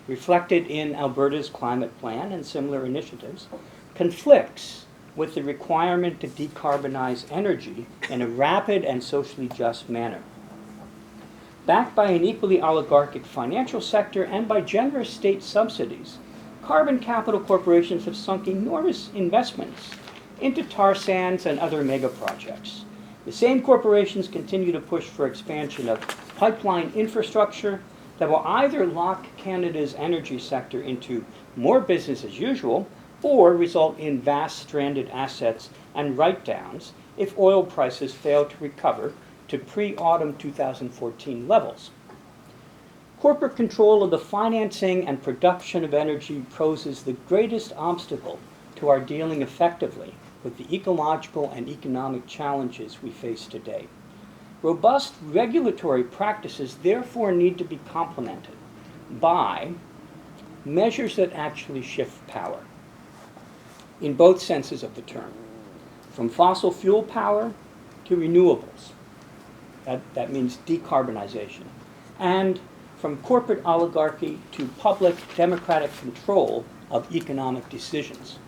reflected in Alberta's climate plan and similar initiatives, conflicts with the requirement to decarbonize energy in a rapid and socially just manner. Backed by an equally oligarchic financial sector and by generous state subsidies, carbon capital corporations have sunk enormous investments into tar sands and other mega projects. The same corporations continue to push for expansion of pipeline infrastructure that will either lock Canada's energy sector into more business as usual or result in vast stranded assets and write-downs if oil prices fail to recover to pre-autumn 2014 levels. Corporate control of the financing and production of energy poses the greatest obstacle to our dealing effectively with the ecological and economic challenges we face today. Robust regulatory practices therefore need to be complemented by measures that actually shift power, in both senses of the term, from fossil fuel power to renewables. That means decarbonization. And from corporate oligarchy to public democratic control of economic decisions.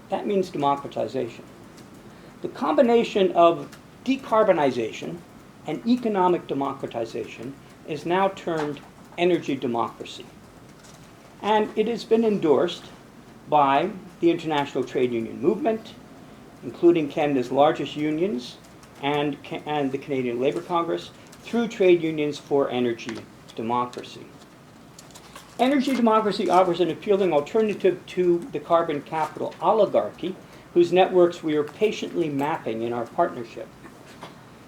That means democratization. The combination of decarbonization and economic democratization is now termed energy democracy. And it has been endorsed by the international trade union movement, including Canada's largest unions and the Canadian Labour Congress, through trade unions for energy democracy. Energy democracy offers an appealing alternative to the carbon capital oligarchy, whose networks we are patiently mapping in our partnership.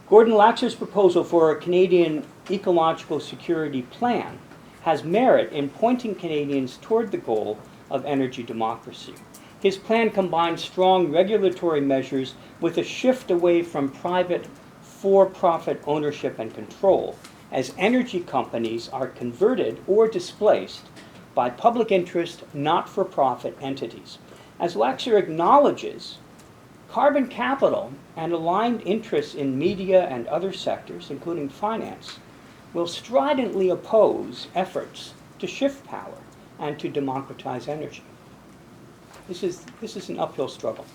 Gordon Laxer's proposal for a Canadian ecological security plan has merit in pointing Canadians toward the goal of energy democracy. His plan combines strong regulatory measures with a shift away from private for-profit ownership and control, as energy companies are converted or displaced by public interest, not-for-profit entities. As Laxer acknowledges, carbon capital and aligned interests in media and other sectors, including finance, will stridently oppose efforts to shift power and to democratize energy. This is an uphill struggle.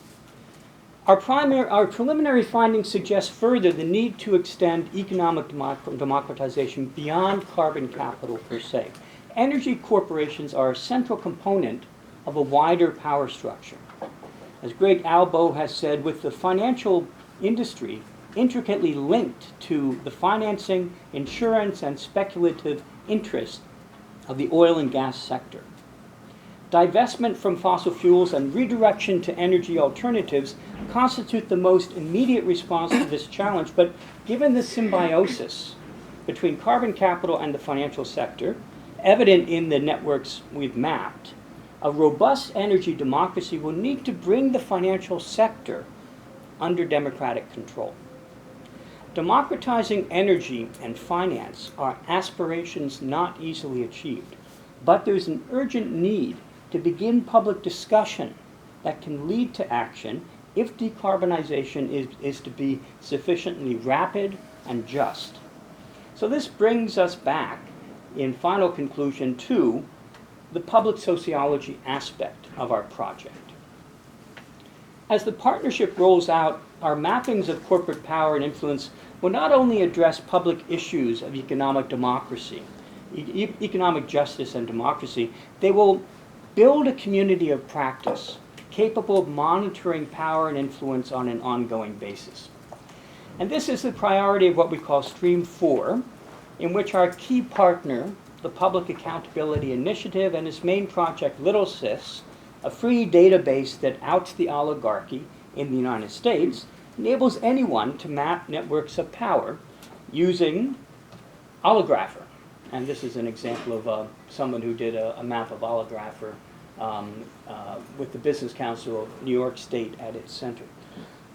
Our preliminary findings suggest further the need to extend economic democratization beyond carbon capital per se. Energy corporations are a central component of a wider power structure. As Greg Albo has said, with the financial industry intricately linked to the financing, insurance, and speculative interest of the oil and gas sector. Divestment from fossil fuels and redirection to energy alternatives constitute the most immediate response to this challenge, but given the symbiosis between carbon capital and the financial sector, evident in the networks we've mapped, a robust energy democracy will need to bring the financial sector under democratic control. Democratizing energy and finance are aspirations not easily achieved, but there's an urgent need to begin public discussion that can lead to action if decarbonization is to be sufficiently rapid and just. So this brings us back, in final conclusion, to the public sociology aspect of our project. As the partnership rolls out, our mappings of corporate power and influence will not only address public issues of economic democracy, economic justice and democracy, they will build a community of practice capable of monitoring power and influence on an ongoing basis. And this is the priority of what we call Stream 4, in which our key partner, the Public Accountability Initiative, and its main project, Little Sis, a free database that outs the oligarchy in the United States, enables anyone to map networks of power using Oligrapher. And this is an example of someone who did a map of Oligrapher with the Business Council of New York State at its center.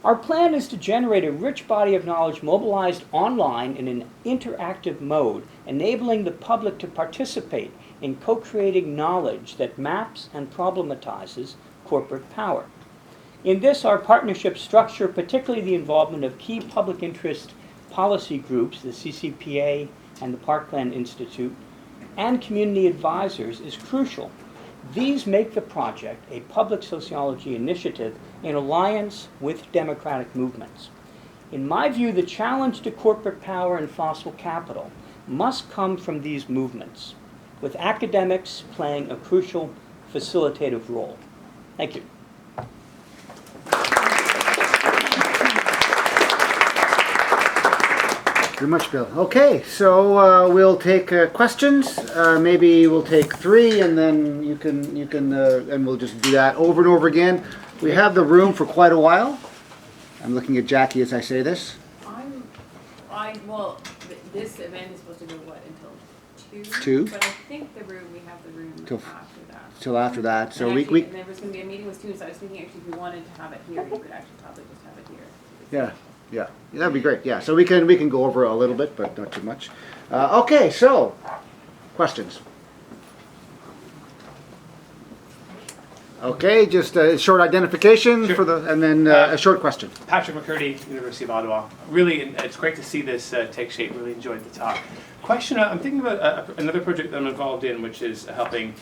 Our plan is to generate a rich body of knowledge mobilized online in an interactive mode, enabling the public to participate in co-creating knowledge that maps and problematizes corporate power. In this, our partnership structure, particularly the involvement of key public interest policy groups, the CCPA and the Parkland Institute, and community advisors, is crucial. These make the project a public sociology initiative in alliance with democratic movements. In my view, the challenge to corporate power and fossil capital must come from these movements, with academics playing a crucial facilitative role. Thank you. Very much, Bill. Okay, so we'll take questions. Maybe we'll take 3, and then you can, and we'll just do that over and over again. We have the room for quite a while. I'm looking at Jackie as I say this. Well, this event is supposed to go until 2? 2. But I think we have the room Till after that. Till after that. So and we and there was going to be a meeting with students. I was thinking actually if you wanted to have it here, you could actually probably just have it here. Yeah, that'd be great. Yeah, so we can go over a little bit, but not too much. Okay, so questions. Okay, just a short identification Sure. for and then a short question. Patrick McCurdy, University of Ottawa. Really, it's great to see this take shape. Really enjoyed the talk. Question, I'm thinking about another project that I'm involved in, which is helping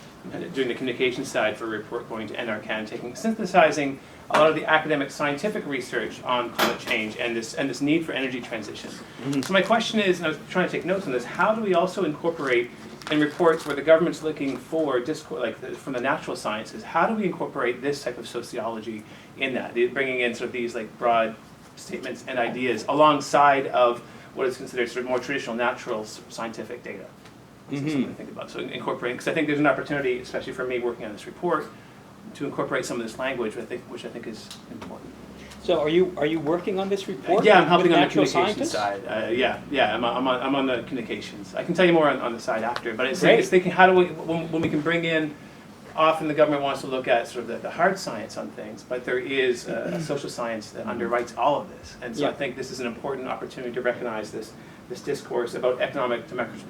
doing the communication side for a report going to NRCan, synthesizing a lot of the academic scientific research on climate change and this need for energy transition. Mm-hmm. So my question is, and I was trying to take notes on this, how do we also incorporate in reports where the government's looking for from the natural sciences, how do we incorporate this type of sociology in that? Bringing in sort of these like broad statements and ideas alongside of what is considered sort of more traditional natural scientific data. So something to think about. So incorporating, because I think there's an opportunity, especially for me working on this report, to incorporate some of this language, which I think is important. So are you working on this report? Yeah, I'm helping with on the natural communications scientists? side. I'm on the communications. I can tell you more on the side after, but it's Great. thinking how do we when we can bring in. Often the government wants to look at sort of the hard science on things, but there is a social science that underwrites all of this, and so Yeah. I think this is an important opportunity to recognize this discourse about economic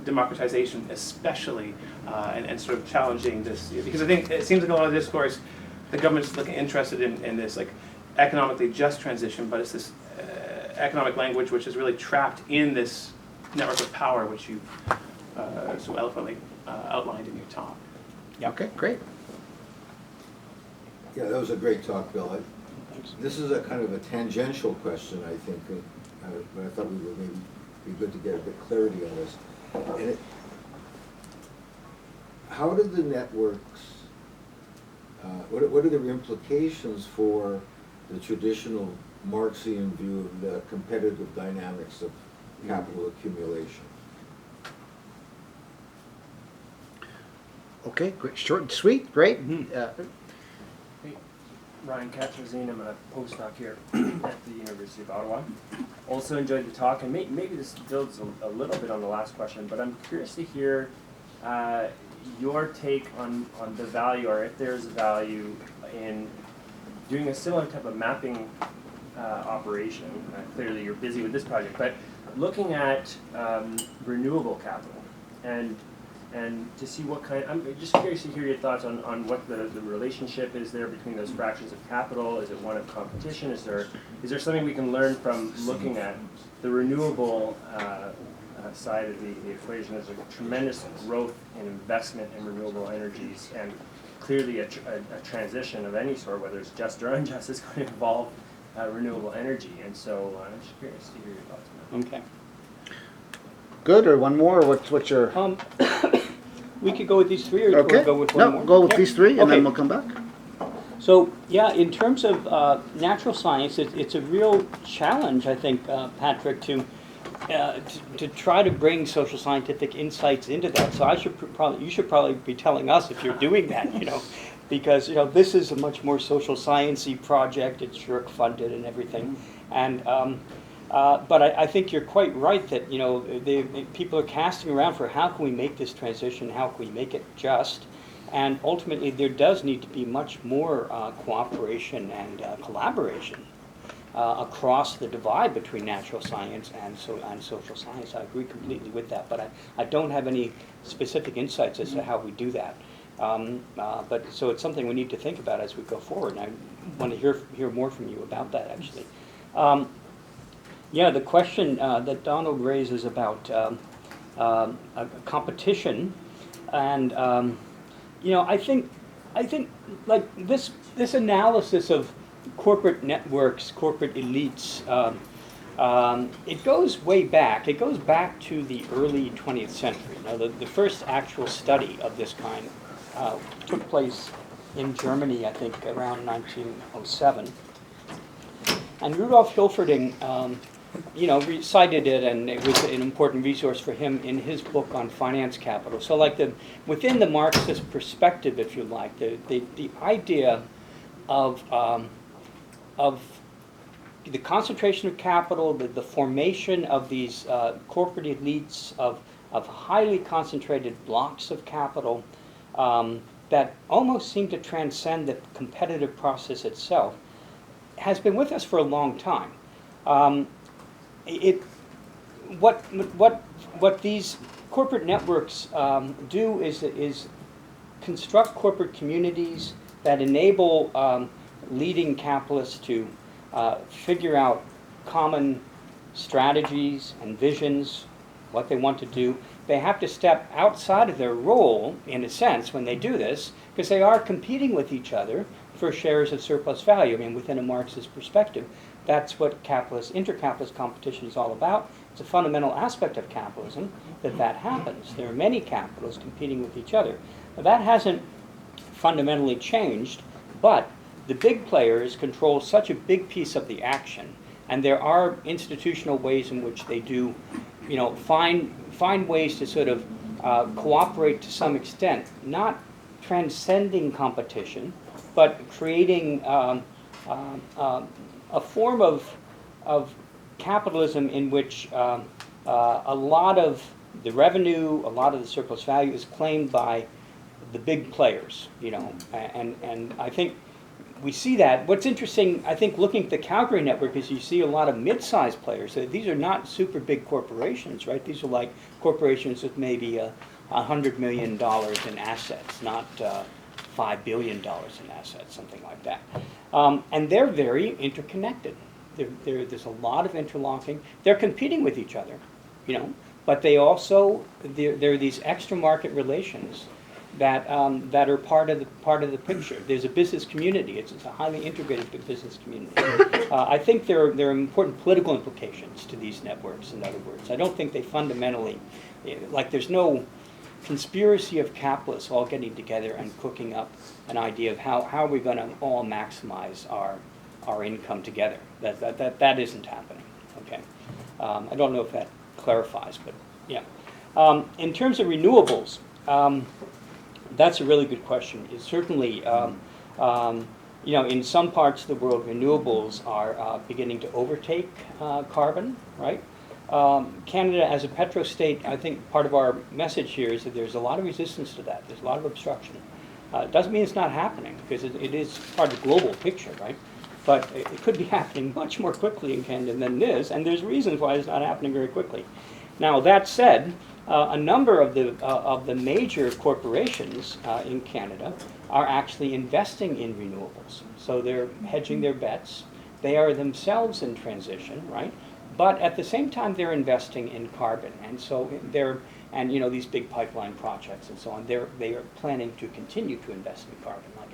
democratization, especially, and sort of challenging this, because I think it seems like a lot of discourse, the government's interested in this like economically just transition, but it's this economic language which is really trapped in this network of power which you've so eloquently outlined in your talk. Yeah. Okay, great. Yeah, that was a great talk, Bill. This is a kind of a tangential question, I think, but I thought we would maybe be good to get a bit clarity on this. And how do the networks, what are the implications for the traditional Marxian view of the competitive dynamics of capital accumulation? Okay, great. Short and sweet, great. Hey, Ryan Katzrazine, I'm a postdoc here at the University of Ottawa. Also enjoyed the talk, and maybe this builds a little bit on the last question, but I'm curious to hear your take on the value, or if there's a value in doing a similar type of mapping operation. Clearly you're busy with this project, but looking at renewable capital and to see what kind, I'm just curious to hear your thoughts on what the relationship is there between those fractions of capital. Is it one of competition? Is there something we can learn from looking at the renewable side of the equation? There's a tremendous growth in investment in renewable energies, and clearly a transition of any sort, whether it's just or unjust, is going to involve renewable energy. And so I'm just curious to hear your thoughts on that. Okay. Good, or one more, or what's your? We could go with these three, or Okay, go with one more? no, go with Yep. these three, and Okay. then we'll come back. So, yeah, in terms of natural science, it's a real challenge, I think, Patrick, to try to bring social scientific insights into that. So you should probably be telling us if you're doing that, because this is a much more social sciencey project. It's SSHRC funded and everything, and but I think you're quite right that people are casting around for how can we make this transition, how can we make it just. And ultimately, there does need to be much more cooperation and collaboration across the divide between natural science and social science. I agree completely with that, but I don't have any specific insights as to how we do that. But so it's something we need to think about as we go forward, and I want to hear more from you about that, actually. Yeah, the question that Donald raises about a competition, and I think like this analysis of corporate networks, corporate elites, it goes way back. It goes back to the early 20th century. The first actual study of this kind took place in Germany, I think, around 1907. And Rudolf Hilferding, cited it, and it was an important resource for him in his book on finance capital. So, like within the Marxist perspective, if you like, the idea of the concentration of capital, the formation of these corporate elites of highly concentrated blocks of capital that almost seem to transcend the competitive process itself, has been with us for a long time. What these corporate networks do is construct corporate communities that enable leading capitalists to figure out common strategies and visions, what they want to do. They have to step outside of their role, in a sense, when they do this, because they are competing with each other for shares of surplus value. I mean, within a Marxist perspective, that's what intercapitalist competition is all about. It's a fundamental aspect of capitalism that happens. There are many capitalists competing with each other. Now, that hasn't fundamentally changed, but the big players control such a big piece of the action, and there are institutional ways in which they do, find ways to sort of cooperate to some extent, not transcending competition, but creating a form of capitalism in which a lot of the revenue, a lot of the surplus value is claimed by the big players, and I think we see that. What's interesting, I think, looking at the Calgary network is you see a lot of mid-sized players. These are not super big corporations, right? These are like corporations with maybe $100 million in assets, not $5 billion in assets, something like that. And they're very interconnected. There's a lot of interlocking. They're competing with each other, but they also, there are these extra market relations that are part of the picture. There's a business community. It's a highly integrated business community. I think there are important political implications to these networks. In other words, I don't think they fundamentally, there's no conspiracy of capitalists all getting together and cooking up an idea of how are we going to all maximize our income together. That isn't happening. Okay, I don't know if that clarifies, but yeah. In terms of renewables. That's a really good question. It's certainly, in some parts of the world, renewables are beginning to overtake carbon, right? Canada, as a petrostate, I think part of our message here is that there's a lot of resistance to that. There's a lot of obstruction. It doesn't mean it's not happening, because it is part of the global picture, right? But it could be happening much more quickly in Canada than it is, and there's reasons why it's not happening very quickly. Now, that said, a number of the major corporations in Canada are actually investing in renewables. So they're hedging their bets. They are themselves in transition, right? But at the same time, they're investing in carbon. And so they're And these big pipeline projects and so on, they are planning to continue to invest in carbon. Like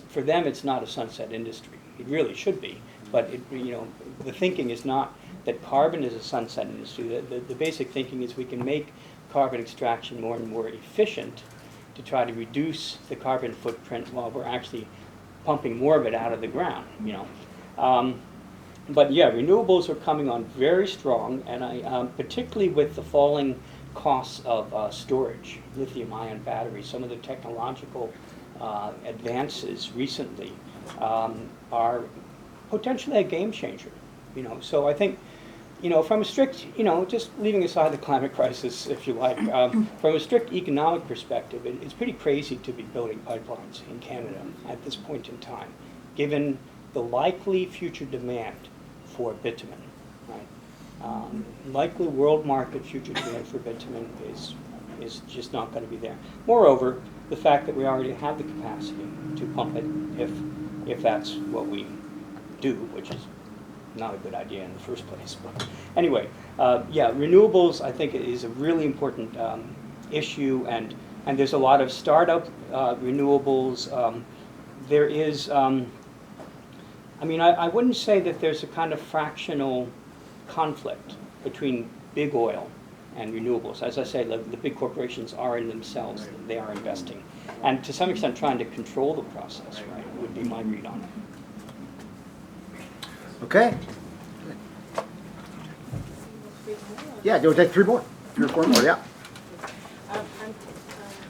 for them, it's not a sunset industry. It really should be, but the thinking is not that carbon is a sunset industry. The basic thinking is we can make carbon extraction more and more efficient to try to reduce the carbon footprint while we're actually pumping more of it out of the ground. But yeah, renewables are coming on very strong, and I particularly with the falling costs of storage, lithium-ion batteries. Some of the technological advances recently are potentially a game changer. So I think, from a strict, just leaving aside the climate crisis, if you like, from a strict economic perspective, it's pretty crazy to be building pipelines in Canada at this point in time, given the likely future demand for bitumen. Right? Likely world market future demand for bitumen is just not going to be there. Moreover, the fact that we already have the capacity to pump it, if that's what we do, which is not a good idea in the first place. But anyway, yeah, renewables I think is a really important issue, and there's a lot of startup renewables. There is, I wouldn't say that there's a kind of fractional conflict between big oil and renewables. As I say, the big corporations are in themselves, they are investing. And to some extent trying to control the process, right, would be my read on it. Okay. Yeah, you'll take three or four more, yeah.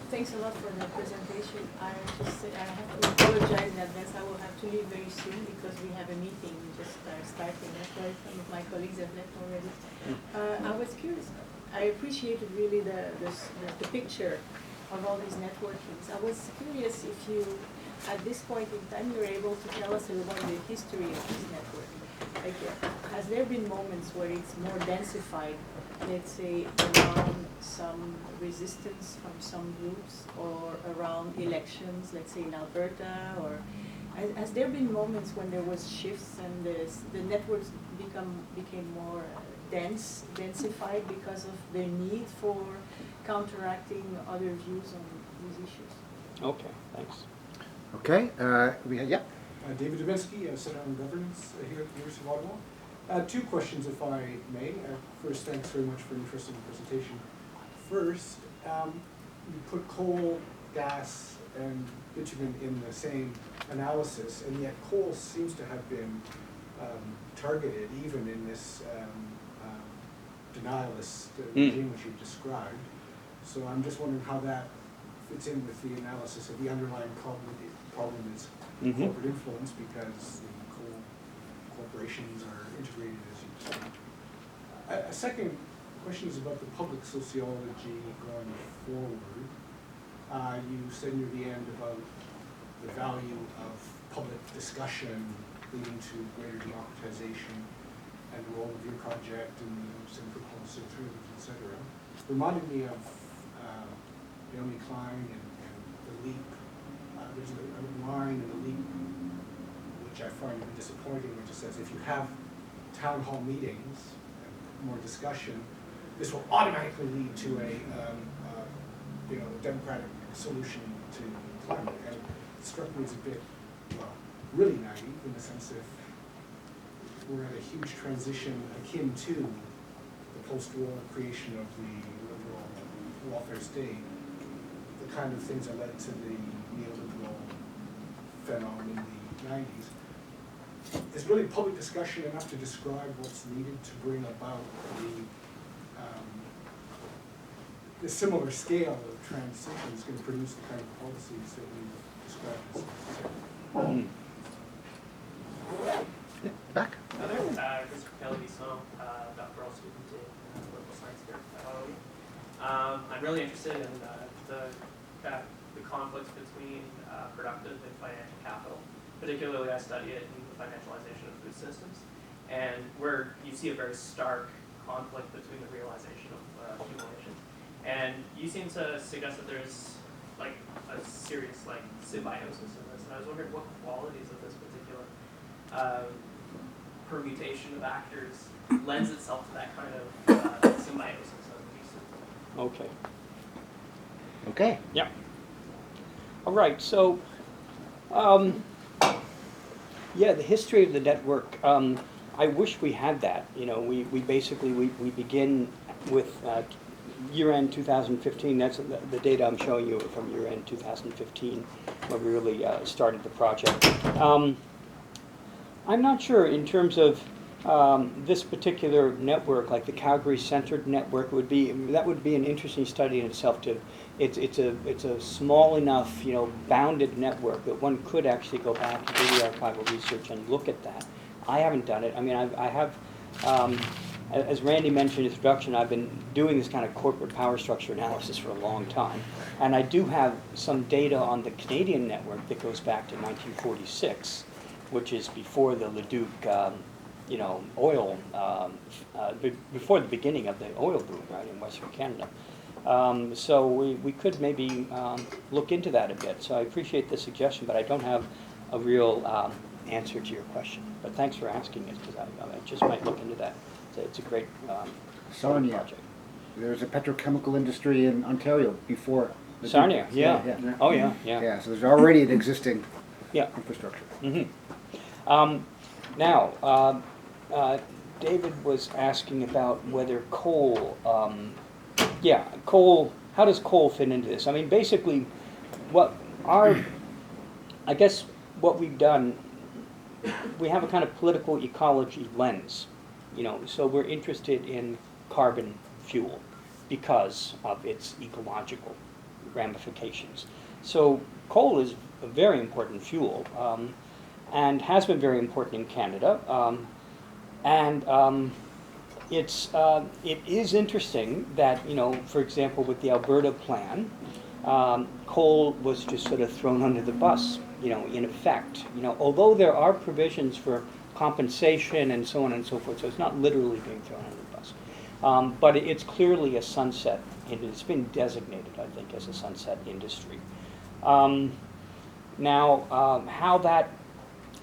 Thanks a lot for the presentation. I have to apologize in advance. I will have to leave very soon because we have a meeting just starting. That's why some of my colleagues have left already. I was curious. I appreciated really the picture of all these networkings. I was curious if you, at this point in time, you're able to tell us a little about the history of this network. Like, has there been moments where it's more densified, let's say, around some resistance from some groups or around elections, let's say in Alberta, or has there been moments when there was shifts and the networks became more densified because of the need for counteracting other views on these issues? Okay, thanks. Okay, yeah. David Dubinsky, Center on Governance here at the University of Ottawa. Two questions, if I may. First, thanks very much for an interesting presentation. First, you put coal, gas, and bitumen in the same analysis, and yet coal seems to have been targeted even in this denialist regime which you've described. So I'm just wondering how that fits in with the analysis of the underlying problem is corporate influence, because the coal corporations are integrated, as you described. A second question is about the public sociology going forward. You said near the end about the value of public discussion leading to greater democratization and the role of your project and the Center for Policy Alternatives, etc. Reminded me of Naomi Klein and the LEAP. There's a line in the LEAP which I find a bit disappointing, which says if you have town hall meetings and more discussion, this will automatically lead to a democratic solution to climate. And it struck me as a bit, really naive in the sense that we're at a huge transition akin to the post-war creation of the liberal welfare state, the kind of things that led to the neoliberal phenomenon in the 90s. Is really public discussion enough to describe what's needed to bring about the similar scale of transition is going to produce the kind of policies that we described as necessary? Back. Christopher Kelly, doctoral student in political science here at Ottawa. I'm really interested in the conflicts between productive and financial capital. Particularly, I study it in the financialization of food systems, and where you see a very stark conflict between the realization of accumulation. And you seem to suggest that there's like a serious symbiosis in this. And I was wondering what qualities of this particular permutation of actors lends itself to that kind of symbiosis of these. Okay. Okay. Yeah. All right, so, um, yeah, the history of the network, I wish we had that. You know, we basically, we begin with year-end 2015. That's the data I'm showing you from year-end 2015, when we really started the project. I'm not sure in terms of this particular network, like the Calgary-centered network, that would be an interesting study in itself. It's a small enough, you know, bounded network that one could actually go back and do the archival research and look at that. I haven't done it. I mean, I have, as Randy mentioned in his introduction, I've been doing this kind of corporate power structure analysis for a long time, and I do have some data on the Canadian network that goes back to 1946. Which is before the Leduc, you know, oil, before the beginning of the oil boom, right, in Western Canada. So we could maybe look into that a bit. So I appreciate the suggestion, but I don't have a real answer to your question. But thanks for asking it, because I just might look into that. It's a great Sarnia. project. There's a petrochemical industry in Ontario before. the Sarnia, Duke- yeah. Oh, yeah, yeah. Yeah, so there's already an existing Yeah. infrastructure. Mm-hmm. Now, David was asking about whether coal, coal, how does coal fit into this? I mean, basically, I guess what we've done, we have a kind of political ecology lens, you know, so we're interested in carbon fuel because of its ecological ramifications. So coal is a very important fuel. And has been very important in Canada. It is interesting that, you know, for example, with the Alberta plan, coal was just sort of thrown under the bus, you know, in effect. You know, although there are provisions for compensation and so on and so forth, so it's not literally being thrown under the bus. But it's clearly a sunset, and it's been designated, I think, as a sunset industry. Now, how that,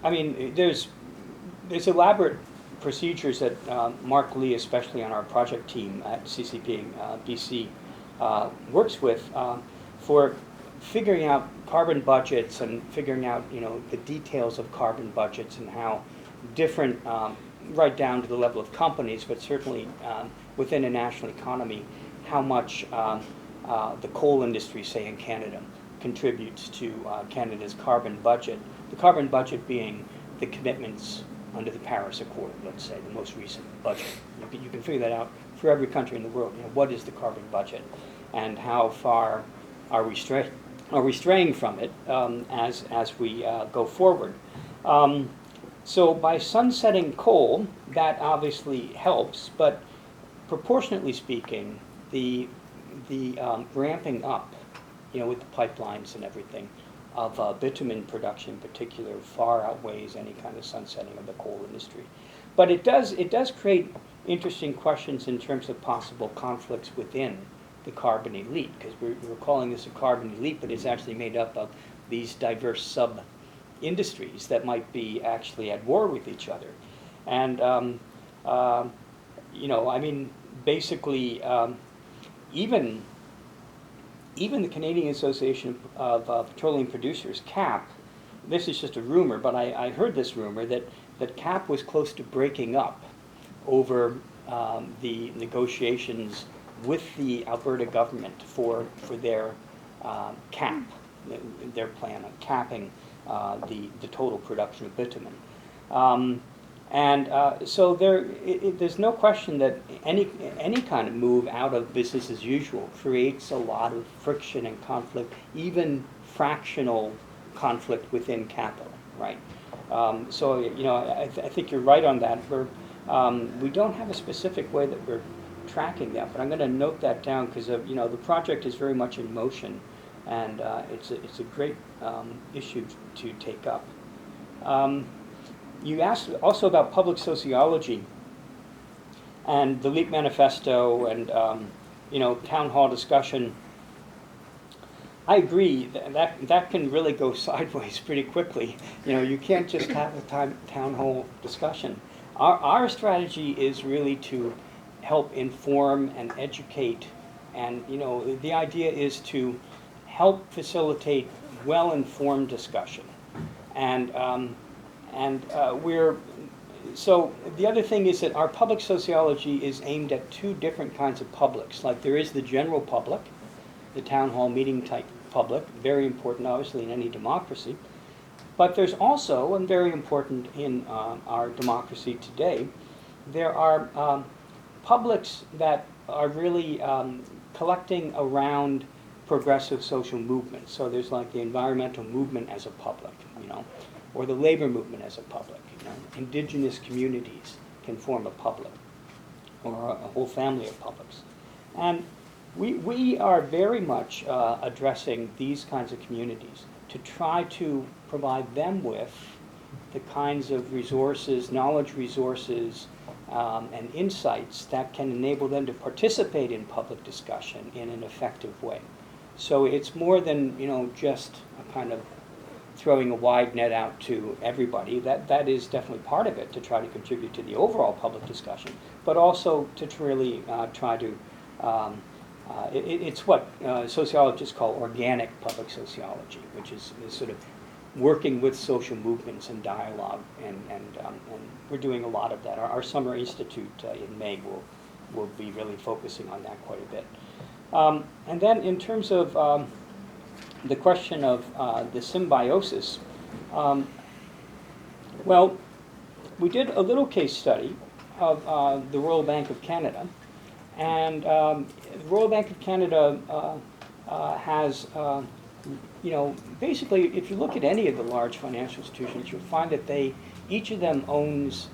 I mean, there's elaborate procedures that Mark Lee, especially on our project team at CCP BC, works with for figuring out carbon budgets and figuring out, you know, the details of carbon budgets and how different, right down to the level of companies, but certainly within a national economy, how much the coal industry, say in Canada, contributes to Canada's carbon budget. The carbon budget being the commitments under the Paris Accord, let's say, the most recent budget. You can figure that out for every country in the world. You know, what is the carbon budget, and how far are we straying from it as we go forward? So by sunsetting coal, that obviously helps, but proportionately speaking, the ramping up, you know, with the pipelines and everything, of bitumen production in particular far outweighs any kind of sunsetting of the coal industry. But it does create interesting questions in terms of possible conflicts within the carbon elite, because we're calling this a carbon elite, but it's actually made up of these diverse sub-industries that might be actually at war with each other. And, you know, I mean, basically, even the Canadian Association of Petroleum Producers, CAP, this is just a rumor, but I heard this rumor that CAP was close to breaking up over the negotiations with the Alberta government for their cap, their plan of capping the total production of bitumen. So there's no question that any kind of move out of business as usual creates a lot of friction and conflict, even fractional conflict within capital, right? So, you know, I think you're right on that. We don't have a specific way that we're tracking that, but I'm going to note that down because, you know, the project is very much in motion, and it's a great issue to take up. You asked also about public sociology and the LEAP manifesto and, you know, town hall discussion. I agree that can really go sideways pretty quickly. You know, you can't just have a town hall discussion. Our strategy is really to help inform and educate And you know, the idea is to help facilitate well-informed discussion. And so the other thing is that our public sociology is aimed at two different kinds of publics. Like there is the general public, the town hall meeting type public, very important obviously in any democracy. But there's also, and very important in our democracy today, there are publics that are really collecting around progressive social movements. So there's like the environmental movement as a public, you know, or the labor movement as a public. You know, indigenous communities can form a public, or a whole family of publics. And we are very much addressing these kinds of communities to try to provide them with the kinds of resources, knowledge resources, and insights that can enable them to participate in public discussion in an effective way. So it's more than, you know, just a kind of throwing a wide net out to everybody. That is definitely part of it, to try to contribute to the overall public discussion, but also to really try to, it's what sociologists call organic public sociology, which is sort of working with social movements and dialogue, and we're doing a lot of that. Our summer institute in May will be really focusing on that quite a bit. And then in terms of the question of the symbiosis, well, we did a little case study of the Royal Bank of Canada, and the Royal Bank of Canada has, you know, basically, if you look at any of the large financial institutions, you'll find that each of them owns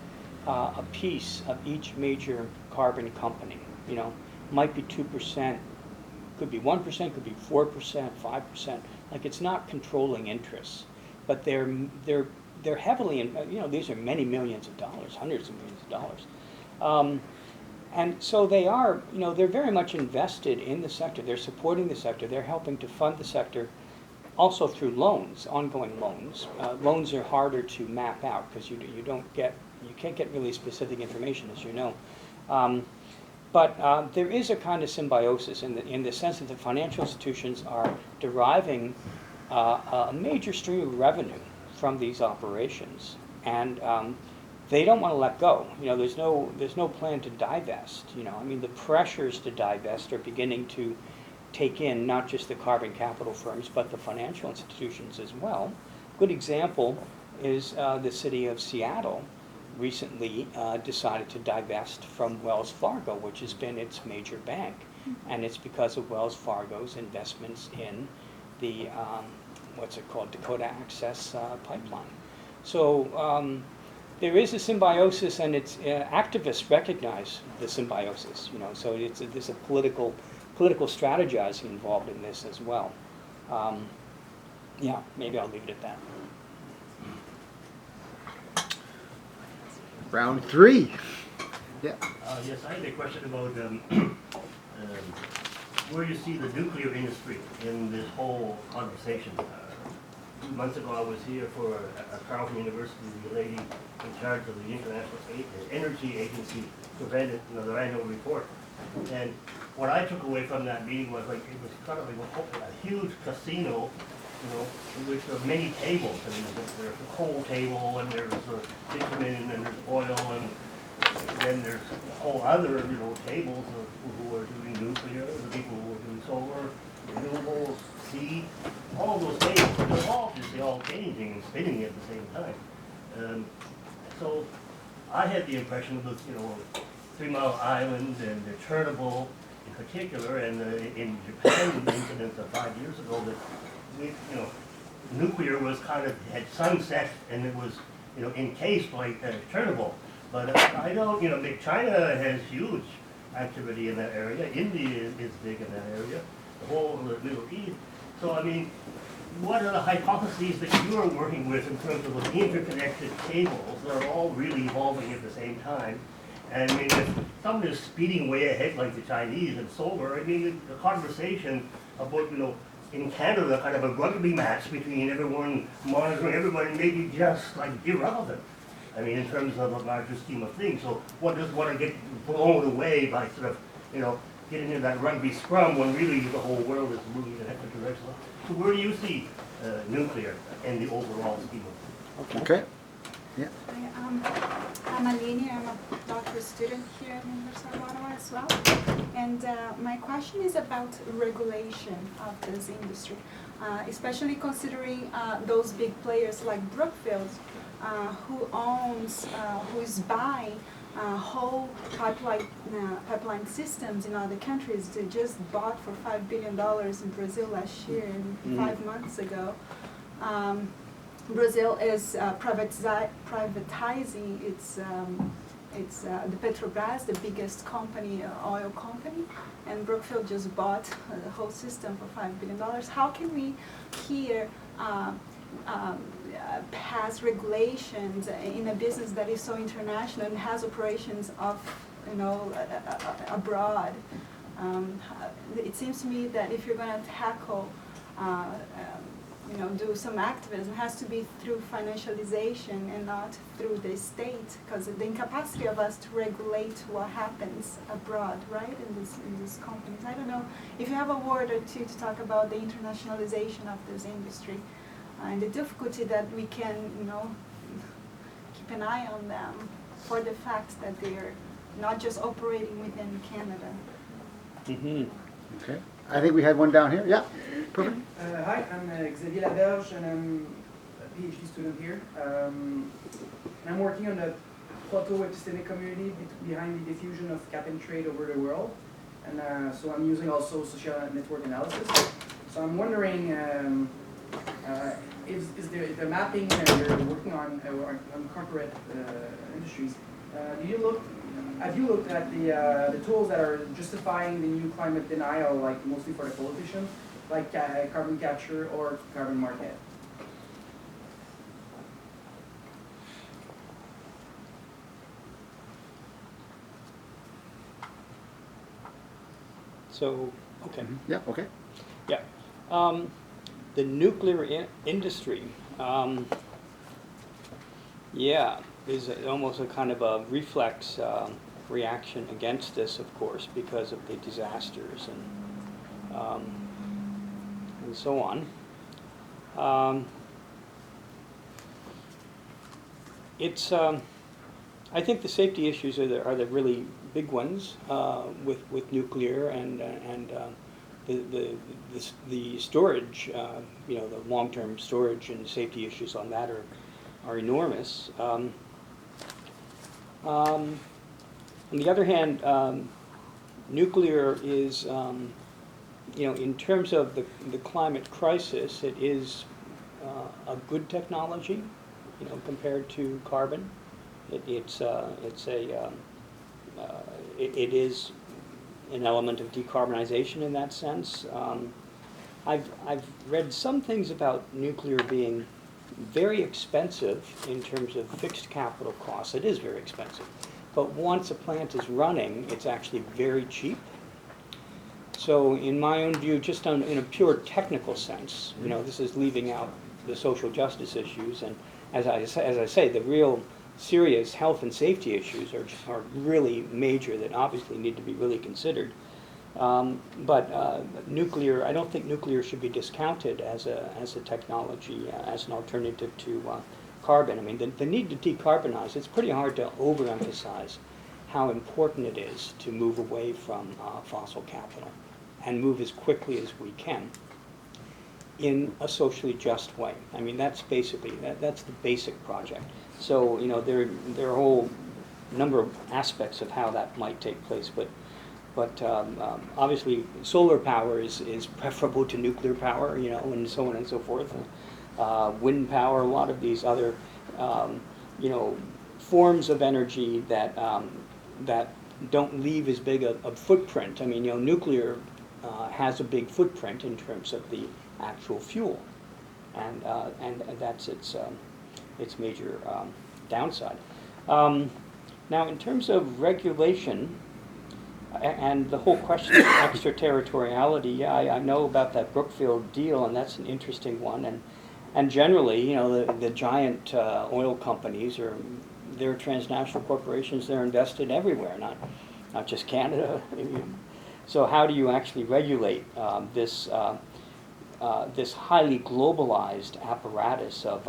a piece of each major carbon company. You know, might be 2%, could be 1%, could be 4%, 5%. Like, it's not controlling interests, but they're heavily in, you know, these are many millions of dollars, hundreds of millions of dollars. And so they are, you know, they're very much invested in the sector. They're supporting the sector. They're helping to fund the sector also through loans, ongoing loans. Loans are harder to map out because you can't get really specific information, as you know. But there is a kind of symbiosis in the sense that the financial institutions are deriving a major stream of revenue from these operations, and they don't want to let go. You know, there's no plan to divest. You know, I mean, the pressures to divest are beginning to take in not just the carbon capital firms, but the financial institutions as well. Good example is the city of Seattle recently decided to divest from Wells Fargo, which has been its major bank. And it's because of Wells Fargo's investments in the, what's it called, Dakota Access Pipeline. So there is a symbiosis, and it's activists recognize the symbiosis, you know, so there's a political strategizing involved in this as well. Yeah, maybe I'll leave it at that. Round three. Yeah. Yes, I had a question about where you see the nuclear industry in this whole conversation. A few months ago, I was here for a Carroll University, the lady in charge of the International Energy Agency presented the annual report. And what I took away from that meeting was like it was kind of like a huge casino, you know, in which there are many tables. I mean, there's a coal table, and there's bitumen, and there's oil, and then there's a whole other, you know, tables of people who are doing nuclear, the people who are doing solar, renewables, seed, all those tables. They're all just all changing and spinning at the same time. So I had the impression of, you know, 3 Mile Island and Chernobyl in particular, and in Japan, the incident of 5 years ago, that you know, nuclear was kind of had sunset, and it was, you know, encased like Chernobyl. But I don't, you know, China has huge activity in that area. India is big in that area. The whole of the Middle East. So I mean, what are the hypotheses that you are working with in terms of those interconnected cables that are all really evolving at the same time? And I mean, if someone is speeding way ahead like the Chinese and solar, I mean, the conversation about, you know, in Canada, kind of a rugby match between everyone monitoring everybody may be just like irrelevant. I mean, in terms of a larger scheme of things. So what does want to get blown away by sort of, you know, getting into that rugby scrum when really the whole world is moving in a different direction. So where do you see nuclear in the overall scheme of things? Okay. Yeah. I'm Aline, I'm a doctoral student here at the University of Ottawa as well. And my question is about regulation of this industry, especially considering those big players like Brookfield, who is buying whole pipeline systems in other countries. They just bought for $5 billion in Brazil last year and 5 months ago. Brazil is privatizing its the Petrobras, the biggest company, oil company, and Brookfield just bought the whole system for $5 billion. How can we here pass regulations in a business that is so international and has operations of, abroad? It seems to me that if you're going to tackle do some activism, it has to be through financialization and not through the state, because the incapacity of us to regulate what happens abroad, right, in these companies. I don't know if you have a word or two to talk about the internationalization of this industry and the difficulty that we can, keep an eye on them for the fact that they're not just operating within Canada. Okay. I think we had one down here. Yeah. Perfect. Hi, I'm Xavier Laberge, and I'm a PhD student here. And I'm working on the proto-epistemic community behind the diffusion of cap and trade over the world. And so I'm using also social network analysis. So I'm wondering, is the mapping you're working on corporate industries, have you looked at the tools that are justifying the new climate denial, like mostly for the politicians, like carbon capture or carbon market? So, okay. Yeah, okay. Yeah. The nuclear industry, is almost a kind of a reflex reaction against this, of course, because of the disasters and so on. I think the safety issues are the really big ones with nuclear and the storage, the long-term storage and safety issues on that are enormous. On the other hand, nuclear is, in terms of the climate crisis, it is a good technology, compared to carbon. It is an element of decarbonization in that sense. I've read some things about nuclear being very expensive in terms of fixed capital costs. It is very expensive. But once a plant is running, it's actually very cheap. So in my own view, just in a pure technical sense, this is leaving out the social justice issues. And as I say, the real serious health and safety issues are really major that obviously need to be really considered. But nuclear, I don't think nuclear should be discounted as a technology, as an alternative to carbon. I mean, the need to decarbonize, it's pretty hard to overemphasize how important it is to move away from fossil capital and move as quickly as we can in a socially just way. I mean, that's basically, that's the basic project. So, there are a whole number of aspects of how that might take place, but obviously solar power is preferable to nuclear power, and so on and so forth. Wind power, a lot of these other, forms of energy that don't leave as big a footprint. I mean, nuclear has a big footprint in terms of the actual fuel, and that's its major downside. Now, in terms of regulation and the whole question of extraterritoriality, I know about that Brookfield deal, and that's an interesting one. And generally, the giant oil companies they're transnational corporations. They're invested everywhere, not just Canada. So how do you actually regulate this this highly globalized apparatus of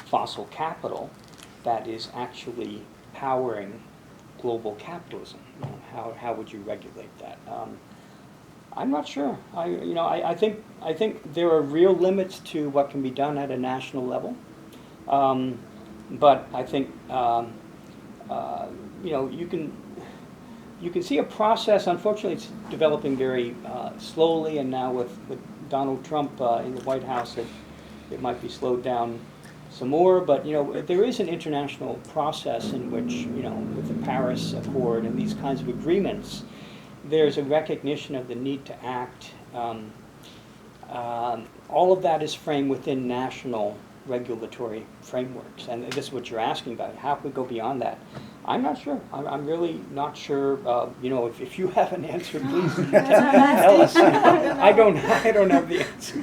fossil capital that is actually powering global capitalism? You know, how would you regulate that? I'm not sure. I think there are real limits to what can be done at a national level, but I think you can see a process. Unfortunately, it's developing very slowly, and now with Donald Trump in the White House, it might be slowed down some more. But there is an international process in which, with the Paris Accord and these kinds of agreements, there's a recognition of the need to act. All of that is framed within national regulatory frameworks, and this is what you're asking about. How can we go beyond that? I'm not sure. I'm really not sure. If you have an answer, please tell us. I don't have the answer.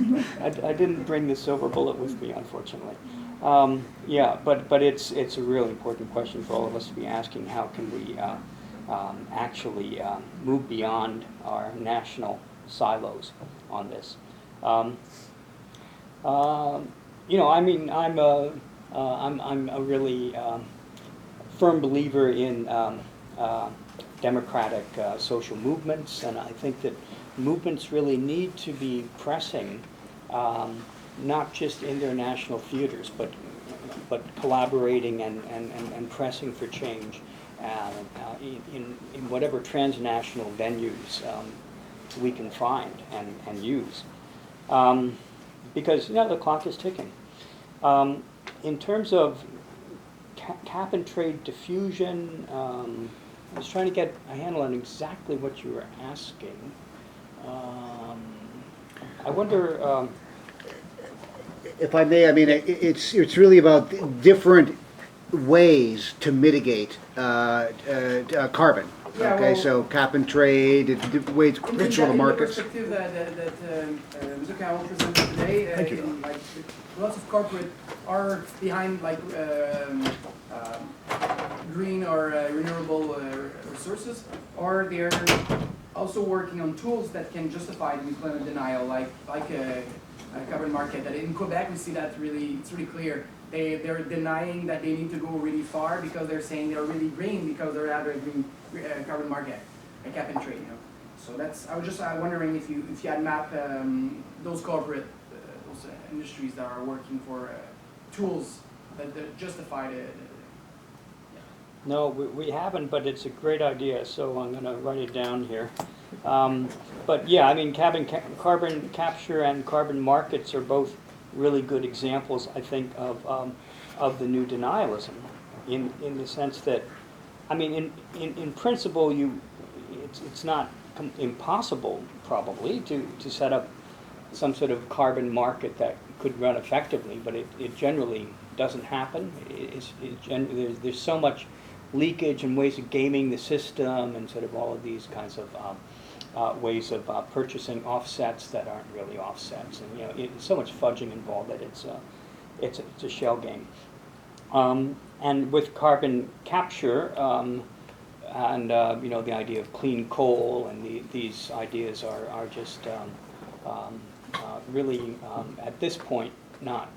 I didn't bring the silver bullet with me, unfortunately. But it's a really important question for all of us to be asking. How can we actually move beyond our national silos on this? I'm a really firm believer in democratic social movements, and I think that movements really need to be pressing, not just in their national theaters, but collaborating and pressing for change in whatever transnational venues we can find and use. Because the clock is ticking. In terms of cap and trade diffusion, I was trying to get a handle on exactly what you were asking. I wonder. If I may, it's really about different ways to mitigate carbon. Yeah, Okay, well, so cap and trade, ways to control the markets. In the perspective that Mr. Carroll presented today, Thank you. Lots of corporate are behind green or renewable resources, or they're also working on tools that can justify the climate denial, like a carbon market. That in Quebec we see that it's really clear. They're denying that they need to go really far because they're saying they're really green because they're at a green carbon market, a cap and trade. So I was just wondering if you had mapped those corporate those industries that are working for tools that justify the. No, we haven't, but it's a great idea, so I'm going to write it down here. But yeah, carbon capture and carbon markets are both really good examples, I think, of the new denialism, in the sense that, in principle, it's not impossible probably to set up some sort of carbon market that could run effectively, but it generally doesn't happen. There's so much leakage and ways of gaming the system, and sort of all of these kinds of ways of purchasing offsets that aren't really offsets, and it's so much fudging involved that it's a shell game. And with carbon capture and the idea of clean coal and these ideas are just really at this point not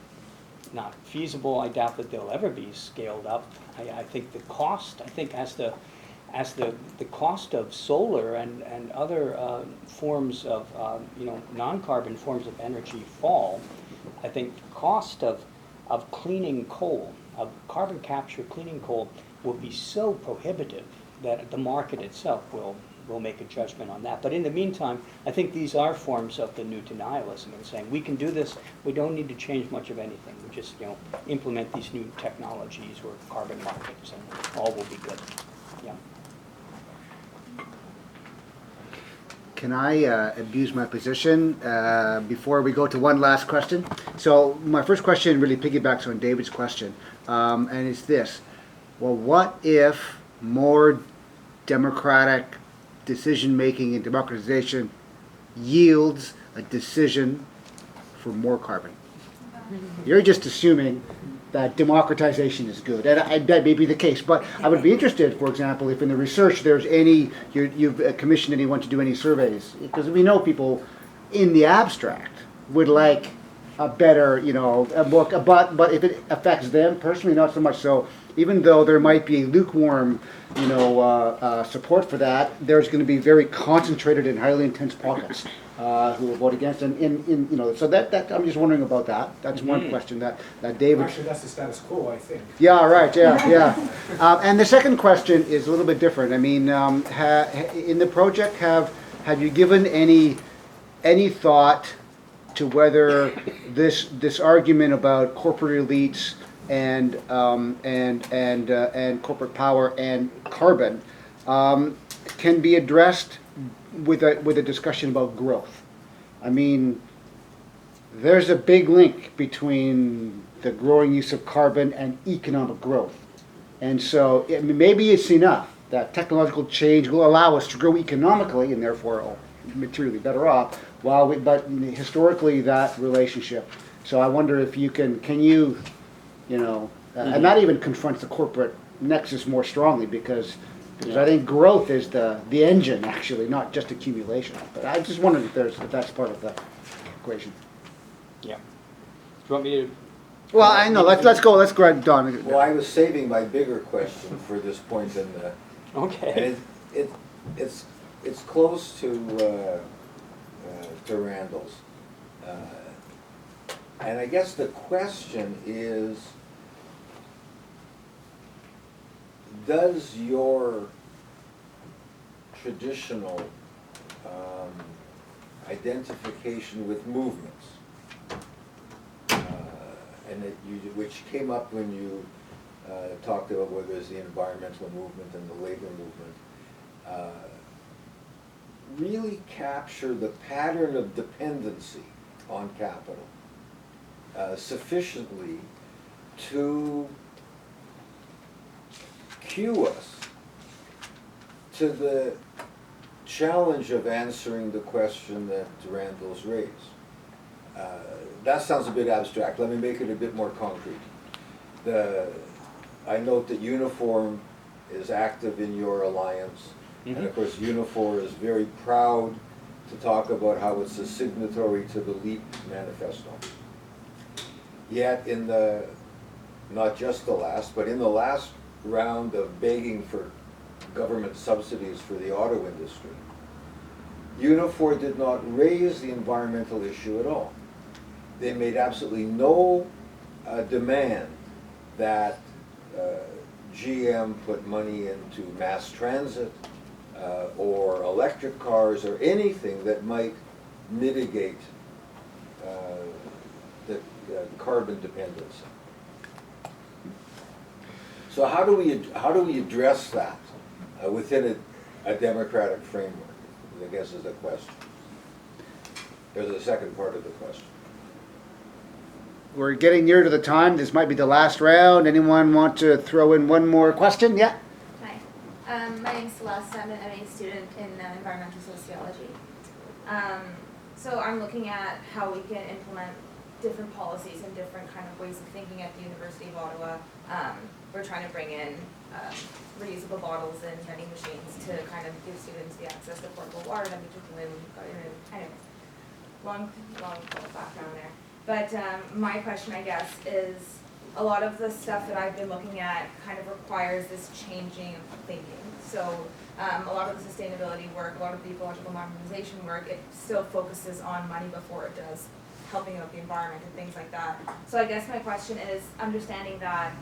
feasible. I doubt that they'll ever be scaled up. I think the cost, as the cost of solar and other forms of non-carbon forms of energy fall, I think the cost of cleaning coal, of carbon capture cleaning coal, will be so prohibitive that the market itself will make a judgment on that. But in the meantime, I think these are forms of the new denialism, and saying we can do this, we don't need to change much of anything. We just implement these new technologies or carbon markets, and all will be good. Yeah. Can I abuse my position before we go to one last question? So my first question really piggybacks on David's question, and it's this. Well, what if more democratic decision-making and democratization yields a decision for more carbon? You're just assuming that democratization is good, and that may be the case. But I would be interested, for example, if in the research there's any, you've commissioned anyone to do any surveys, because we know people in the abstract would like a better, a book, but if it affects them personally, not so much. So even though there might be lukewarm, support for that, there's going to be very concentrated and highly intense pockets who will vote against. And so that I'm just wondering about that. That's one question that David. Actually, that's the status quo, I think. Yeah, right. Yeah. And the second question is a little bit different. I mean, in the project, have you given any thought to whether this argument about corporate elites and corporate power and carbon can be addressed with a discussion about growth? I mean, there's a big link between the growing use of carbon and economic growth, and so maybe it's enough that technological change will allow us to grow economically and therefore materially better off. But historically that relationship. So I wonder if you can and that even confronts the corporate nexus more strongly because I think growth is the engine actually, not just accumulation. But I just wondered if that's part of the equation. Yeah. Do you want me to? Well, I know. Let's go. Let's go ahead, Don. Well, I was saving my bigger question for this point in the. Okay. And it's close to Randall's, and I guess the question is, does your traditional identification with movements, and which came up when you talked about whether it's the environmental movement and the labor movement, really capture the pattern of dependency on capital sufficiently to cue us to the challenge of answering the question that Randall's raised. That sounds a bit abstract. Let me make it a bit more concrete. I note that Uniform is active in your alliance. Mm-hmm. And of course, Unifor is very proud to talk about how it's a signatory to the LEAP manifesto. Yet not just the last, but in the last round of begging for government subsidies for the auto industry, Unifor did not raise the environmental issue at all. They made absolutely no demand that GM put money into mass transit, or electric cars, or anything that might mitigate the carbon dependence. So how do we address that within a democratic framework? I guess is the question. There's a second part of the question. We're getting near to the time. This might be the last round. Anyone want to throw in one more question? Yeah. My name's Celeste. I'm an MA student in environmental sociology. So I'm looking at how we can implement different policies and different kind of ways of thinking at the University of Ottawa. We're trying to bring in reusable bottles and vending machines to kind of give students the access to portable water that we took away when we got in. Anyway, long background there. But my question, I guess, is a lot of the stuff that I've been looking at kind of requires this changing of thinking. So a lot of the sustainability work, a lot of the ecological modernization work, it still focuses on money before it does helping out the environment and things like that. So I guess my question is understanding that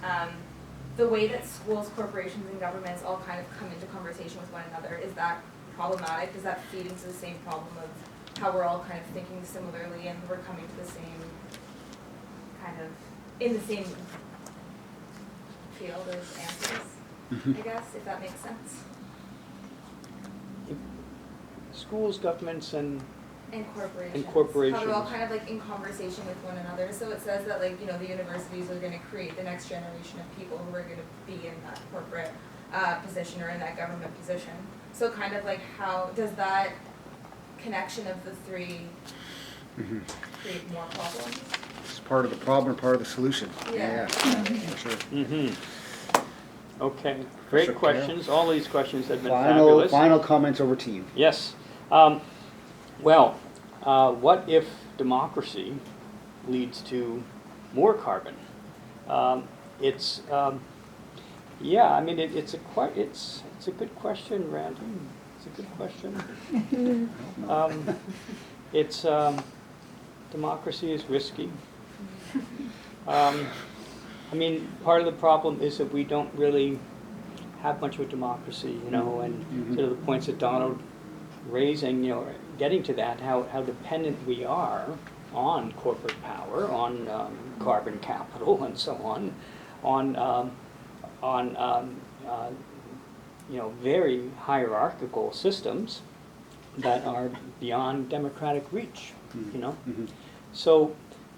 the way that schools, corporations, and governments all kind of come into conversation with one another, is that problematic? Does that feed into the same problem of how we're all kind of thinking similarly and we're coming to the same kind of, in the same field of answers, I guess, if that makes sense? Schools, governments, and corporations. How they're all kind of like in conversation with one another. So it says that, like, the universities are going to create the next generation of people who are going to be in that corporate position or in that government position. So kind of like, how does that connection of the three create more problems? It's part of the problem, part of the solution. Yeah. For sure. Mm-hmm. Okay, great Professor questions. All these questions have been Final, fabulous. final comments over to you. Yes. What if democracy leads to more carbon? It's it's a good question, Randy. It's a good question. Democracy is risky. Part of the problem is that we don't really have much of a democracy, and sort of the points that Donald raising, getting to that, how dependent we are on corporate power, on carbon capital, and so on very hierarchical systems that are beyond democratic reach, So,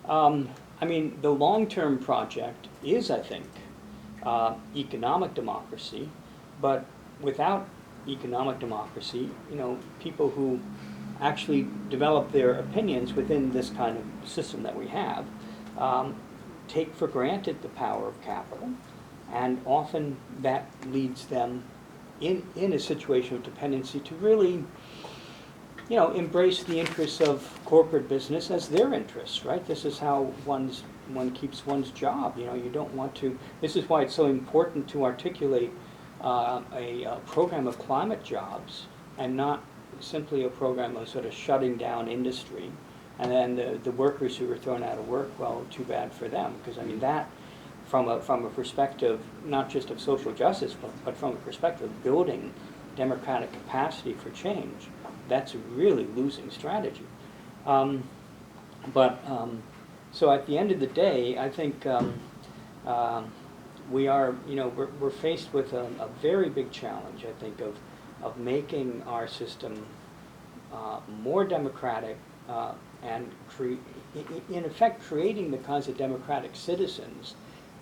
the long-term project is, I think, economic democracy, but without economic democracy, people who actually develop their opinions within this kind of system that we have take for granted the power of capital, and often that leads them in a situation of dependency to really embrace the interests of corporate business as their interests, right? This is how one keeps one's job. You don't want to. This is why it's so important to articulate a program of climate jobs, and not simply a program of sort of shutting down industry, and then the workers who are thrown out of work, well, too bad for them, because that, from a perspective not just of social justice, but from a perspective of building democratic capacity for change, that's a really losing strategy. So at the end of the day, I think we are, we're faced with a very big challenge, I think, of making our system more democratic and in effect creating the kinds of democratic citizens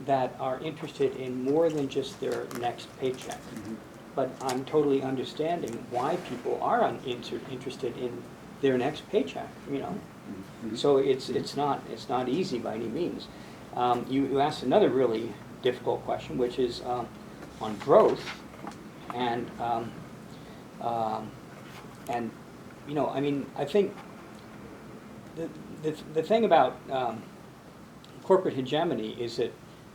that are interested in more than just their next paycheck. But I'm totally understanding why people are interested in their next paycheck, So it's not easy by any means. You asked another really difficult question, which is on growth, and I think the thing about corporate hegemony is that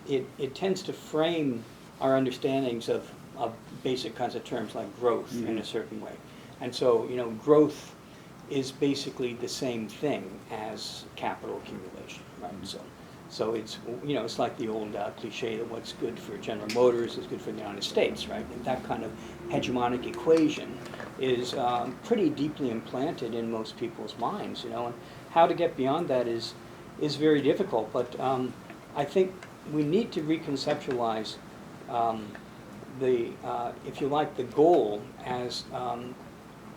it tends to frame our understandings of basic kinds of terms like growth in a certain way. And so, growth is basically the same thing as capital accumulation, right? So it's, it's like the old cliche that what's good for General Motors is good for the United States, right? And that kind of hegemonic equation is pretty deeply implanted in most people's minds, and how to get beyond that is very difficult. But I think we need to reconceptualize if you like, the goal as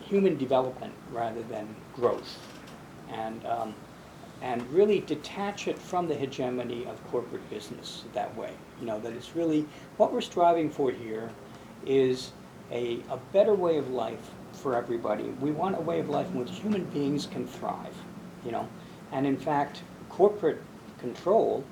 human development rather than growth, and really detach it from the hegemony of corporate business that way. That it's really what we're striving for here is a better way of life for everybody. We want a way of life in which human beings can thrive, and in fact, corporate control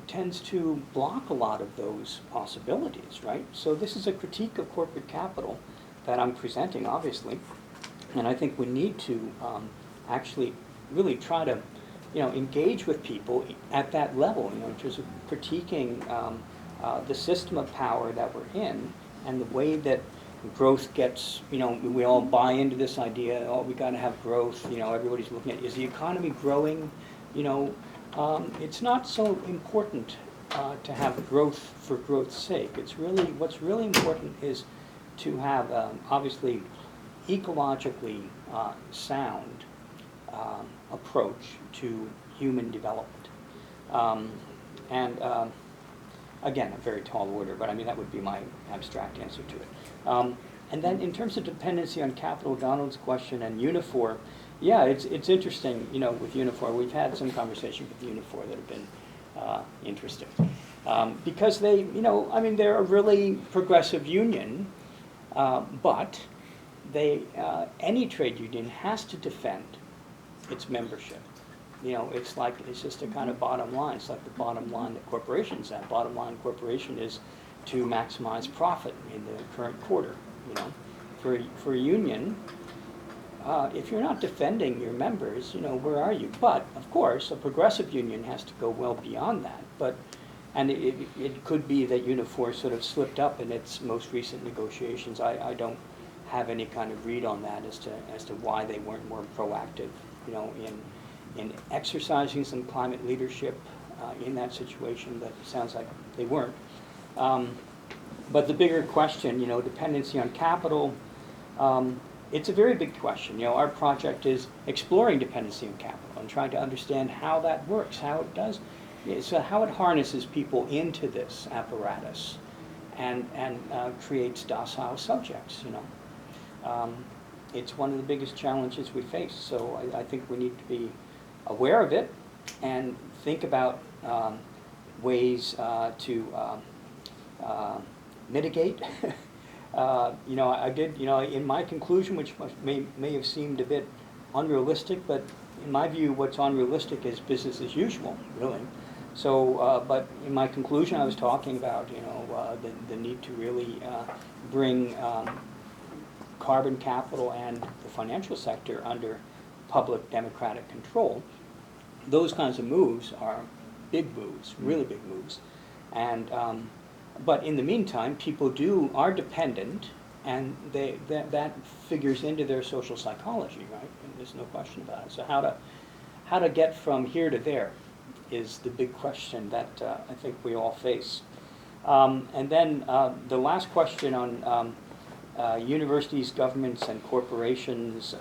tends to block a lot of those possibilities, right? So this is a critique of corporate capital that I'm presenting, obviously, and I think we need to actually really try to, engage with people at that level, in terms of critiquing the system of power that we're in, and the way that growth gets, we all buy into this idea, oh, we got to have growth, everybody's looking at, is the economy growing? It's not so important to have growth for growth's sake. What's really important is to have, obviously, ecologically sound approach to human development. Again, a very tall order, but that would be my abstract answer to it. And then in terms of dependency on capital, Donald's question, and Unifor, yeah, it's interesting, with Unifor. We've had some conversations with Unifor that have been interesting. Because they, they're a really progressive union, but any trade union has to defend its membership. it's just a kind of bottom line. It's like the bottom line that corporations have. Bottom line corporation is to maximize profit in the current quarter. For a union, if you're not defending your members, where are you? But of course, a progressive union has to go well beyond that. And it could be that Unifor sort of slipped up in its most recent negotiations. I don't have any kind of read on that as to why they weren't more proactive, in exercising some climate leadership in that situation. But it sounds like they weren't. But the bigger question, dependency on capital, it's a very big question. Our project is exploring dependency on capital and trying to understand how that works, how it does. So how it harnesses people into this apparatus and creates docile subjects, It's one of the biggest challenges we face, so I think we need to be aware of it and think about ways to mitigate. I did, in my conclusion, which may have seemed a bit unrealistic, but in my view, what's unrealistic is business as usual, really. So, but in my conclusion, I was talking about, the need to really bring carbon capital and the financial sector under public democratic control. Those kinds of moves are big moves, really big moves. And, but in the meantime, people are dependent, and that figures into their social psychology, right? And there's no question about it. So how to get from here to there is the big question that I think we all face. And then the last question on universities, governments, and corporations.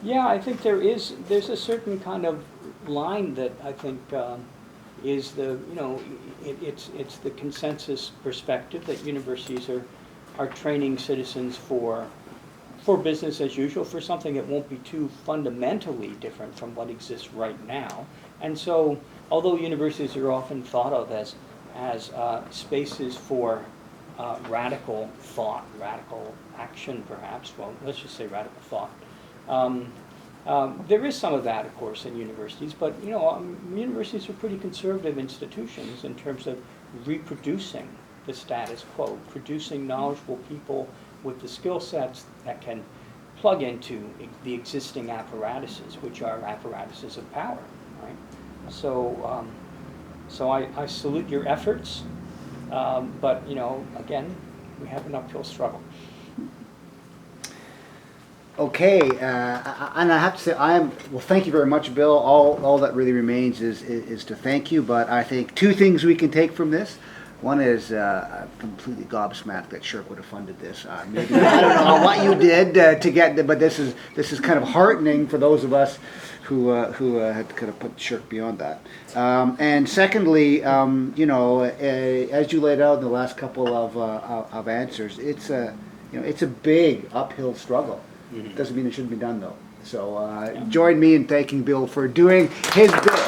Yeah, I think there's a certain kind of line that I think is it's the consensus perspective that universities are training citizens for business as usual, for something that won't be too fundamentally different from what exists right now. And so, although universities are often thought of as spaces for radical thought, radical action perhaps, well, let's just say radical thought. There is some of that, of course, in universities, but universities are pretty conservative institutions in terms of reproducing the status quo, producing knowledgeable people with the skill sets that can plug into the existing apparatuses, which are apparatuses of power, right? So, I salute your efforts, but again, we have an uphill struggle. Okay, and I have to say, well, thank you very much, Bill. All that really remains is to thank you, but I think two things we can take from this. One is I'm completely gobsmacked that Shirk would have funded this. Maybe I don't know what you did to get, but this is kind of heartening for those of us who had kind of put Shirk beyond that. And secondly, as you laid out in the last couple of answers, it's a big uphill struggle. Mm-hmm. Doesn't mean it shouldn't be done though. So join me in thanking Bill for doing his bit.